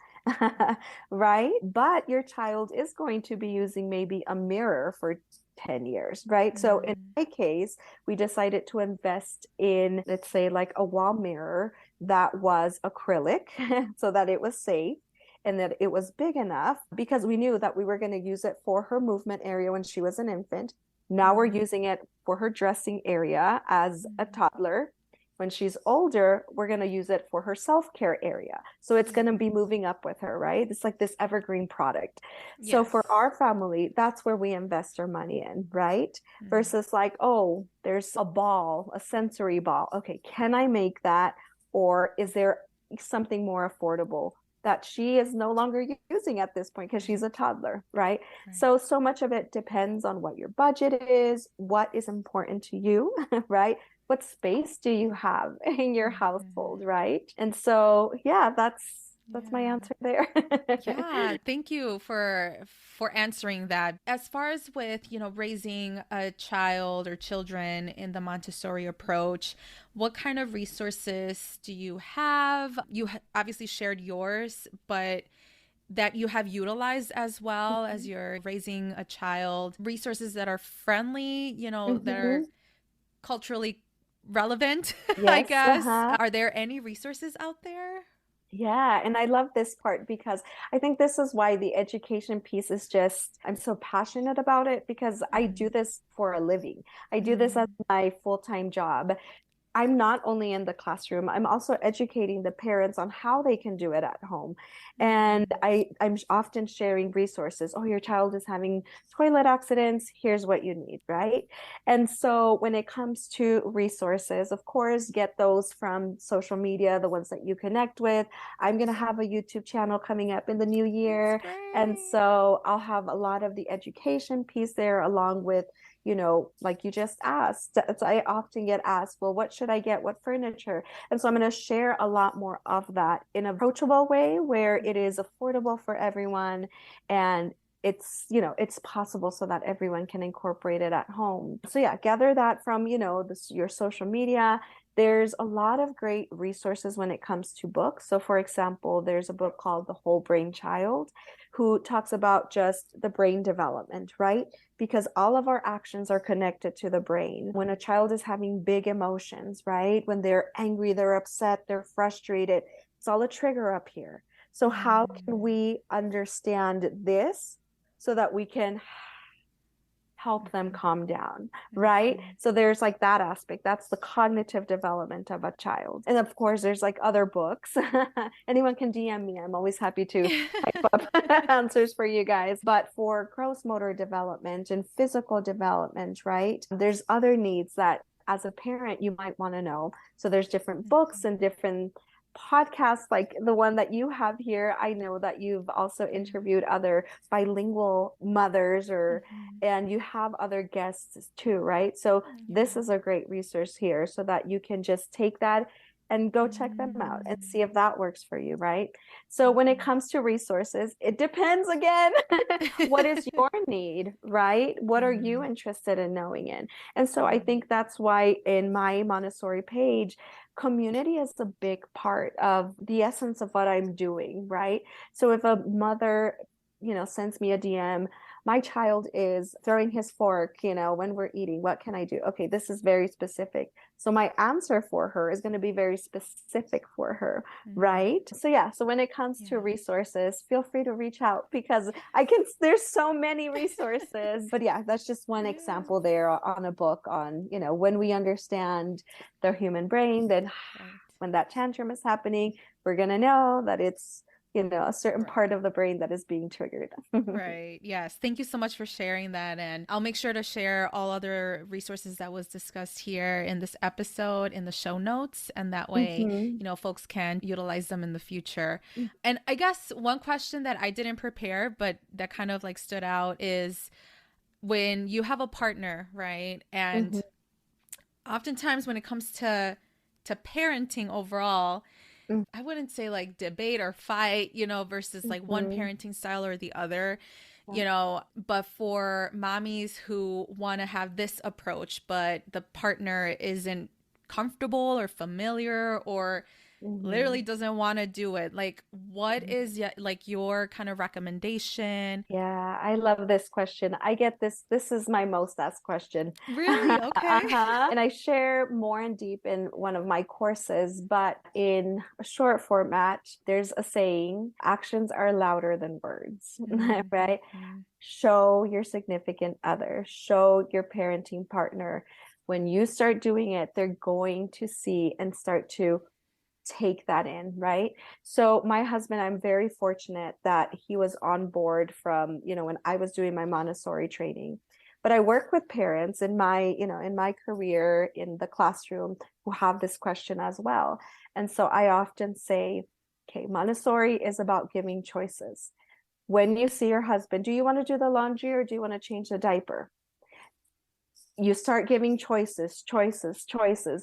right? But your child is going to be using maybe a mirror for 10 years, right? So in my case, we decided to invest in, let's say, like a wall mirror that was acrylic so that it was safe and that it was big enough because we knew that we were going to use it for her movement area when she was an infant. Now we're using it for her dressing area as a toddler. When she's older, we're going to use it for her self-care area. So it's going to be moving up with her, right? It's like this evergreen product. Yes. So for our family, that's where we invest our money in, right? Versus like, oh, there's a ball, a sensory ball. Okay, can I make that? Or is there something more affordable that she is no longer using at this point because she's a toddler, right? So much of it depends on what your budget is, what is important to you, right? What space do you have in your household, right? And so, yeah, that's my answer there. Yeah, thank you for answering that. As far as with, raising a child or children in the Montessori approach, what kind of resources do you have? You obviously shared yours, but that you have utilized as well as you're raising a child, resources that are friendly, that are culturally relevant, yes, I guess. Are there any resources out there? Yeah. And I love this part because I think this is why the education piece is just, I'm so passionate about it because I do this for a living. I do this as my full-time job. I'm not only in the classroom, I'm also educating the parents on how they can do it at home. And I'm often sharing resources. Oh, your child is having toilet accidents. Here's what you need, right? And so when it comes to resources, of course, get those from social media, the ones that you connect with. I'm going to have a YouTube channel coming up in the new year. And so I'll have a lot of the education piece there along with like you just asked. So I often get asked, well, what should I get? What furniture? And so I'm going to share a lot more of that in an approachable way where it is affordable for everyone and it's possible so that everyone can incorporate it at home. So yeah, gather that from your social media, There's a lot of great resources when it comes to books. So, for example, there's a book called The Whole Brain Child, who talks about just the brain development, right? Because all of our actions are connected to the brain. When a child is having big emotions, right? When they're angry, they're upset, they're frustrated, it's all a trigger up here. So, how can we understand this so that we can help them calm down, right? So there's like that aspect. That's the cognitive development of a child. And of course, there's like other books. Anyone can DM me. I'm always happy to type up answers for you guys. But for gross motor development and physical development, right? There's other needs that as a parent you might want to know. So there's different books and different podcasts like the one that you have here. I know that you've also interviewed other bilingual mothers and you have other guests too, right? So this is a great resource here so that you can just take that and go check them out and see if that works for you, right? So when it comes to resources, it depends again. What is your need, right? What are you interested in knowing in? And so I think that's why in my Montessori page, community is a big part of the essence of what I'm doing, right? So if a mother, sends me a DM, my child is throwing his fork, when we're eating, what can I do? Okay, this is very specific. So my answer for her is going to be very specific for her, right? So yeah, so when it comes to resources, feel free to reach out because there's so many resources. But yeah, that's just one example there on a book on, when we understand the human brain, then when that tantrum is happening, we're going to know that it's a certain part of the brain that is being triggered. Right. Yes. Thank you so much for sharing that. And I'll make sure to share all other resources that was discussed here in this episode in the show notes. And that way, folks can utilize them in the future. And I guess one question that I didn't prepare, but that kind of like stood out is when you have a partner, right? And oftentimes when it comes to parenting overall, I wouldn't say like debate or fight, versus like one parenting style or the other, but for mommies who want to have this approach, but the partner isn't comfortable or familiar or literally doesn't want to do it. Like, what is your kind of recommendation? Yeah, I love this question. I get this. This is my most asked question. Really? Okay. And I share more in deep in one of my courses, but in a short format, there's a saying, actions are louder than words, right? Show your significant other, show your parenting partner. When you start doing it, they're going to see and start to take that in, right? So my husband, I'm very fortunate that he was on board from, when I was doing my Montessori training. But I work with parents in my career in the classroom who have this question as well. And so I often say, okay, Montessori is about giving choices. When you see your husband, do you want to do the laundry or do you want to change the diaper? You start giving choices.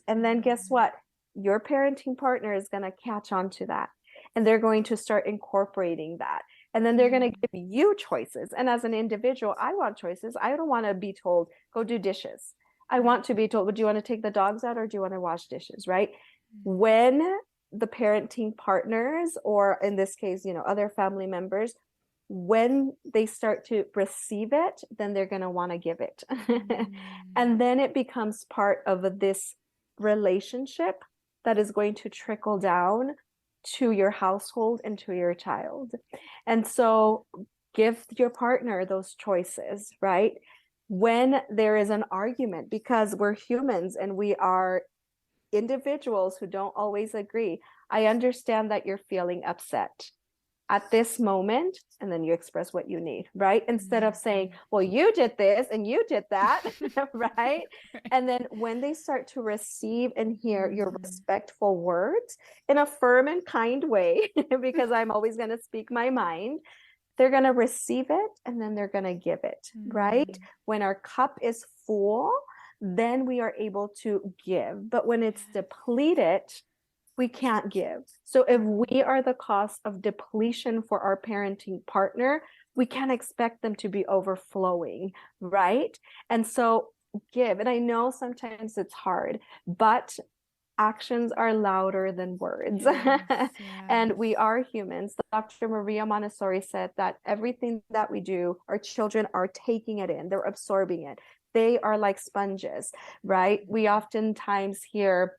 And then guess what? Your parenting partner is going to catch on to that and they're going to start incorporating that. And then they're going to give you choices. And as an individual, I want choices. I don't want to be told, go do dishes. I want to be told, do you want to take the dogs out or do you want to wash dishes, right? When the parenting partners, or in this case, other family members, when they start to receive it, then they're going to want to give it. And then it becomes part of this relationship that is going to trickle down to your household and to your child. And so give your partner those choices, right? When there is an argument, because we're humans and we are individuals who don't always agree. I understand that you're feeling upset at this moment, and then you express what you need, right? Instead of saying, well, you did this and you did that, right? And then when they start to receive and hear your respectful words in a firm and kind way, because I'm always going to speak my mind, they're going to receive it and then they're going to give it, right? When our cup is full, then we are able to give. But when it's depleted, we can't give. So if we are the cause of depletion for our parenting partner, we can't expect them to be overflowing, right? And so give. And I know sometimes it's hard, but actions are louder than words. Yes, And yes. we are humans. Dr. Maria Montessori said that everything that we do, our children are taking it in, they're absorbing it. They are like sponges, right? We oftentimes hear,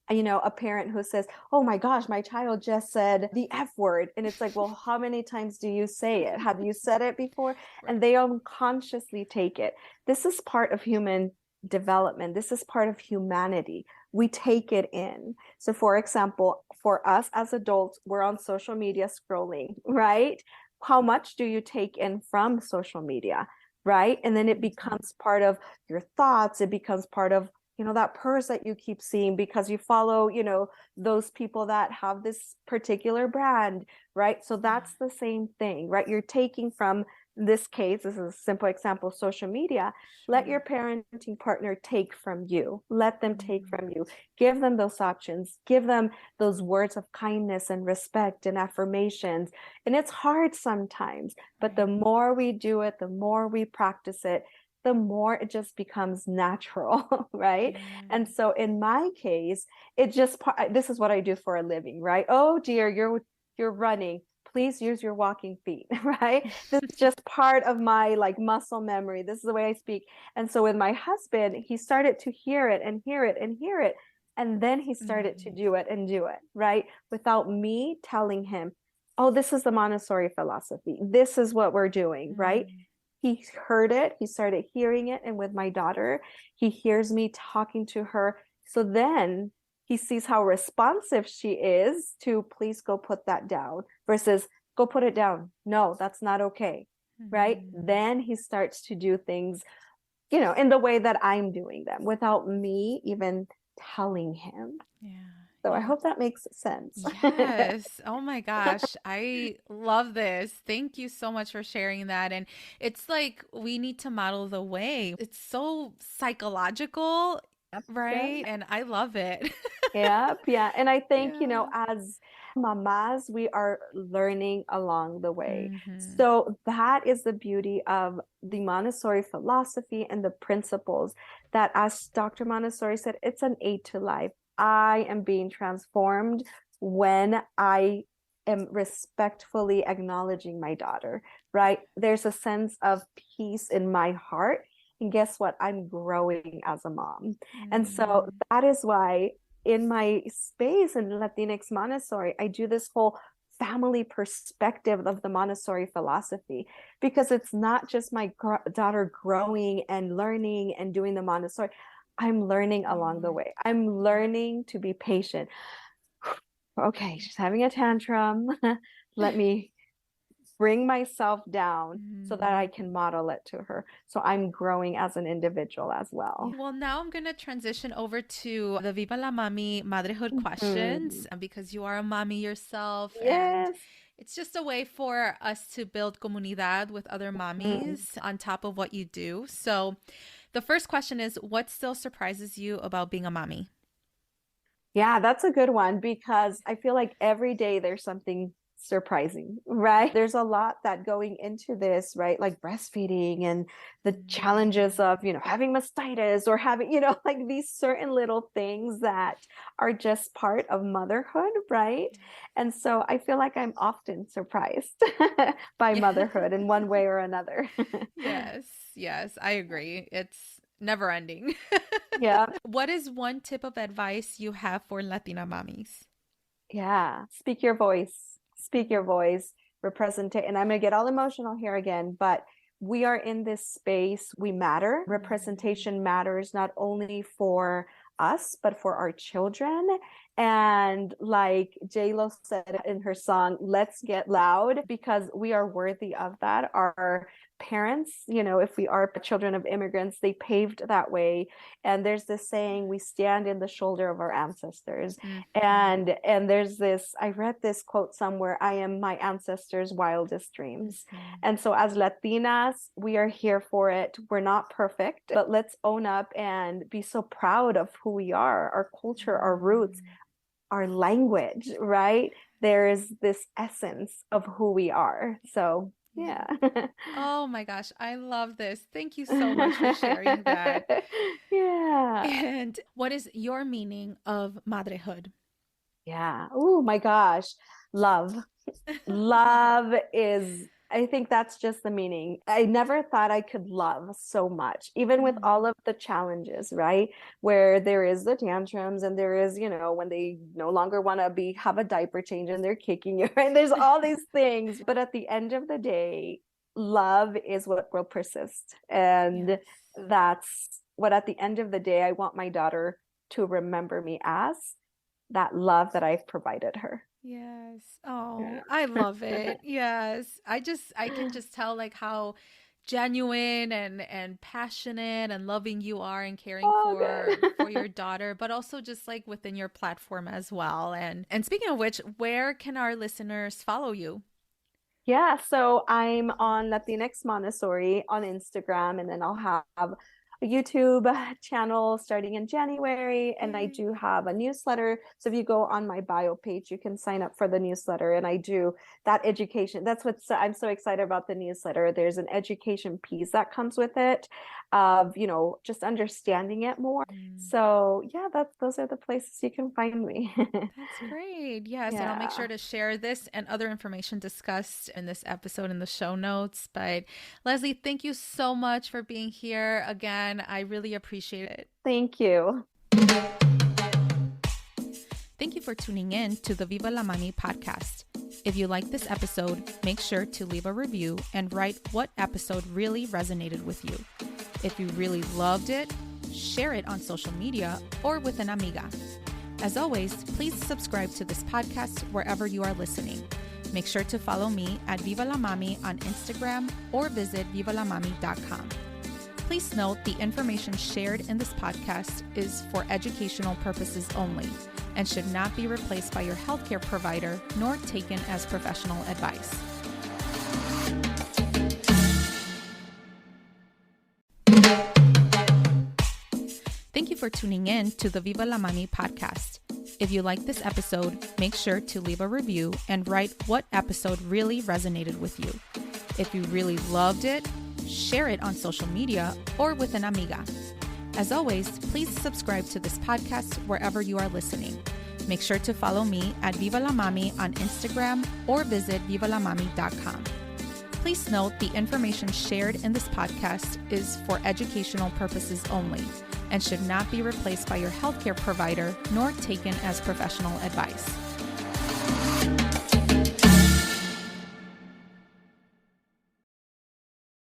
a parent who says, "Oh my gosh, my child just said the F word." And it's like, well, how many times do you say it? Have you said it before? Right. And they unconsciously take it. This is part of human development. This is part of humanity. We take it in. So, for example, for us as adults, we're on social media scrolling, right? How much do you take in from social media? Right. And then it becomes part of your thoughts. It becomes part of that purse that you keep seeing because you follow, those people that have this particular brand, right? So that's the same thing, right? You're taking from this case, this is a simple example, social media. Let your parenting partner take from you. Let them take from you. Give them those options. Give them those words of kindness and respect and affirmations. And it's hard sometimes, but the more we do it, the more we practice it, the more it just becomes natural, right? And so in my case, this is what I do for a living, right? Oh dear, you're running. Please use your walking feet, right? This is just part of my like muscle memory. This is the way I speak. And so with my husband, he started to hear it and hear it and hear it. And then he started to do it and do it, right? Without me telling him, oh, this is the Montessori philosophy. This is what we're doing, right? He heard it, he started hearing it. And with my daughter, he hears me talking to her. So then he sees how responsive she is to please go put that down versus go put it down. No, that's not okay. Right. Then he starts to do things, in the way that I'm doing them without me even telling him. Yeah. So I Yeah. hope that makes sense. Yes. Oh my gosh. I love this. Thank you so much for sharing that. And it's like we need to model the way. It's so psychological, Yep, yep. right? And I love it. Yep, yeah. And I think, Yeah. as mamas, we are learning along the way. Mm-hmm. So that is the beauty of the Montessori philosophy and the principles that, as Dr. Montessori said, it's an aid to life. I am being transformed when I am respectfully acknowledging my daughter, right? There's a sense of peace in my heart. And guess what? I'm growing as a mom. And so that is why in my space in Latinx Montessori, I do this whole family perspective of the Montessori philosophy, because it's not just my daughter growing and learning and doing the Montessori. I'm learning along the way. I'm learning to be patient. Okay, she's having a tantrum. Let me bring myself down so that I can model it to her. So I'm growing as an individual as well. Well, now I'm going to transition over to the Viva la Mami motherhood questions because you are a mommy yourself. And Yes. it's just a way for us to build comunidad with other mommies on top of what you do. So the first question is, what still surprises you about being a mommy? Yeah, that's a good one, because I feel like every day there's something surprising, right? There's a lot that going into this, right? Like breastfeeding and the challenges of, having mastitis or having, like these certain little things that are just part of motherhood, right? And so I feel like I'm often surprised by Yeah. motherhood in one way or another. Yes, yes, I agree. It's never ending. Yeah. What is one tip of advice you have for Latina mommies? Yeah. Speak your voice. Speak your voice. Represent. And I'm going to get all emotional here again, but we are in this space. We matter. Representation matters not only for us, but for our children. And like J-Lo said in her song, let's get loud, because we are worthy of that. Our parents, if we are children of immigrants, they paved that way. And there's this saying, we stand in the shoulder of our ancestors. And there's this, I read this quote somewhere, I am my ancestors' wildest dreams. And so as Latinas, we are here for it. We're not perfect, but let's own up and be so proud of who we are, our culture, our roots, our language, right? There is this essence of who we are. So Yeah. Oh my gosh, I love this. Thank you so much for sharing that. Yeah. And what is your meaning of motherhood? Yeah. Oh my gosh. Love. Love is, I think that's just the meaning. I never thought I could love so much, even with all Mm. of the challenges, right? Where there is the tantrums and there is, when they no longer want to have a diaper change and they're kicking you, right? There's all these things. But at the end of the day, love is what will persist. And Yes. that's what at the end of the day, I want my daughter to remember me as that love that I've provided her. Yes. Yeah. Oh, I love it. Yes. I can just tell like how genuine and passionate and loving you are and caring Oh, for good. your daughter, but also just like within your platform as well. And speaking of which, where can our listeners follow you? Yeah, so I'm on Latinx Montessori on Instagram, and then I'll have a YouTube channel starting in January, and I Yay. do have a newsletter. So if you go on my bio page, you can sign up for the newsletter, and I do that education. That's I'm so excited about the newsletter. There's an education piece that comes with it of, just understanding it more. Mm. So yeah, those are the places you can find me. That's great. Yes. And I'll make sure Yeah. to share this and other information discussed in this episode in the show notes. But Leslie, thank you so much for being here again. I really appreciate it. Thank you. Thank you for tuning in to the Viva la Mami podcast. If you like this episode, make sure to leave a review and write what episode really resonated with you. If you really loved it, share it on social media or with an amiga. As always, please subscribe to this podcast wherever you are listening. Make sure to follow me at Viva la Mami on Instagram or visit vivalamami.com. Please note the information shared in this podcast is for educational purposes only and should not be replaced by your healthcare provider nor taken as professional advice. Thank you for tuning in to the Viva la Mami podcast. If you like this episode, make sure to leave a review and write what episode really resonated with you. If you really loved it, share it on social media or with an amiga. As always, please subscribe to this podcast wherever you are listening. Make sure to follow me at Viva la Mami on Instagram or visit vivalamami.com. Please note the information shared in this podcast is for educational purposes only and should not be replaced by your healthcare provider nor taken as professional advice.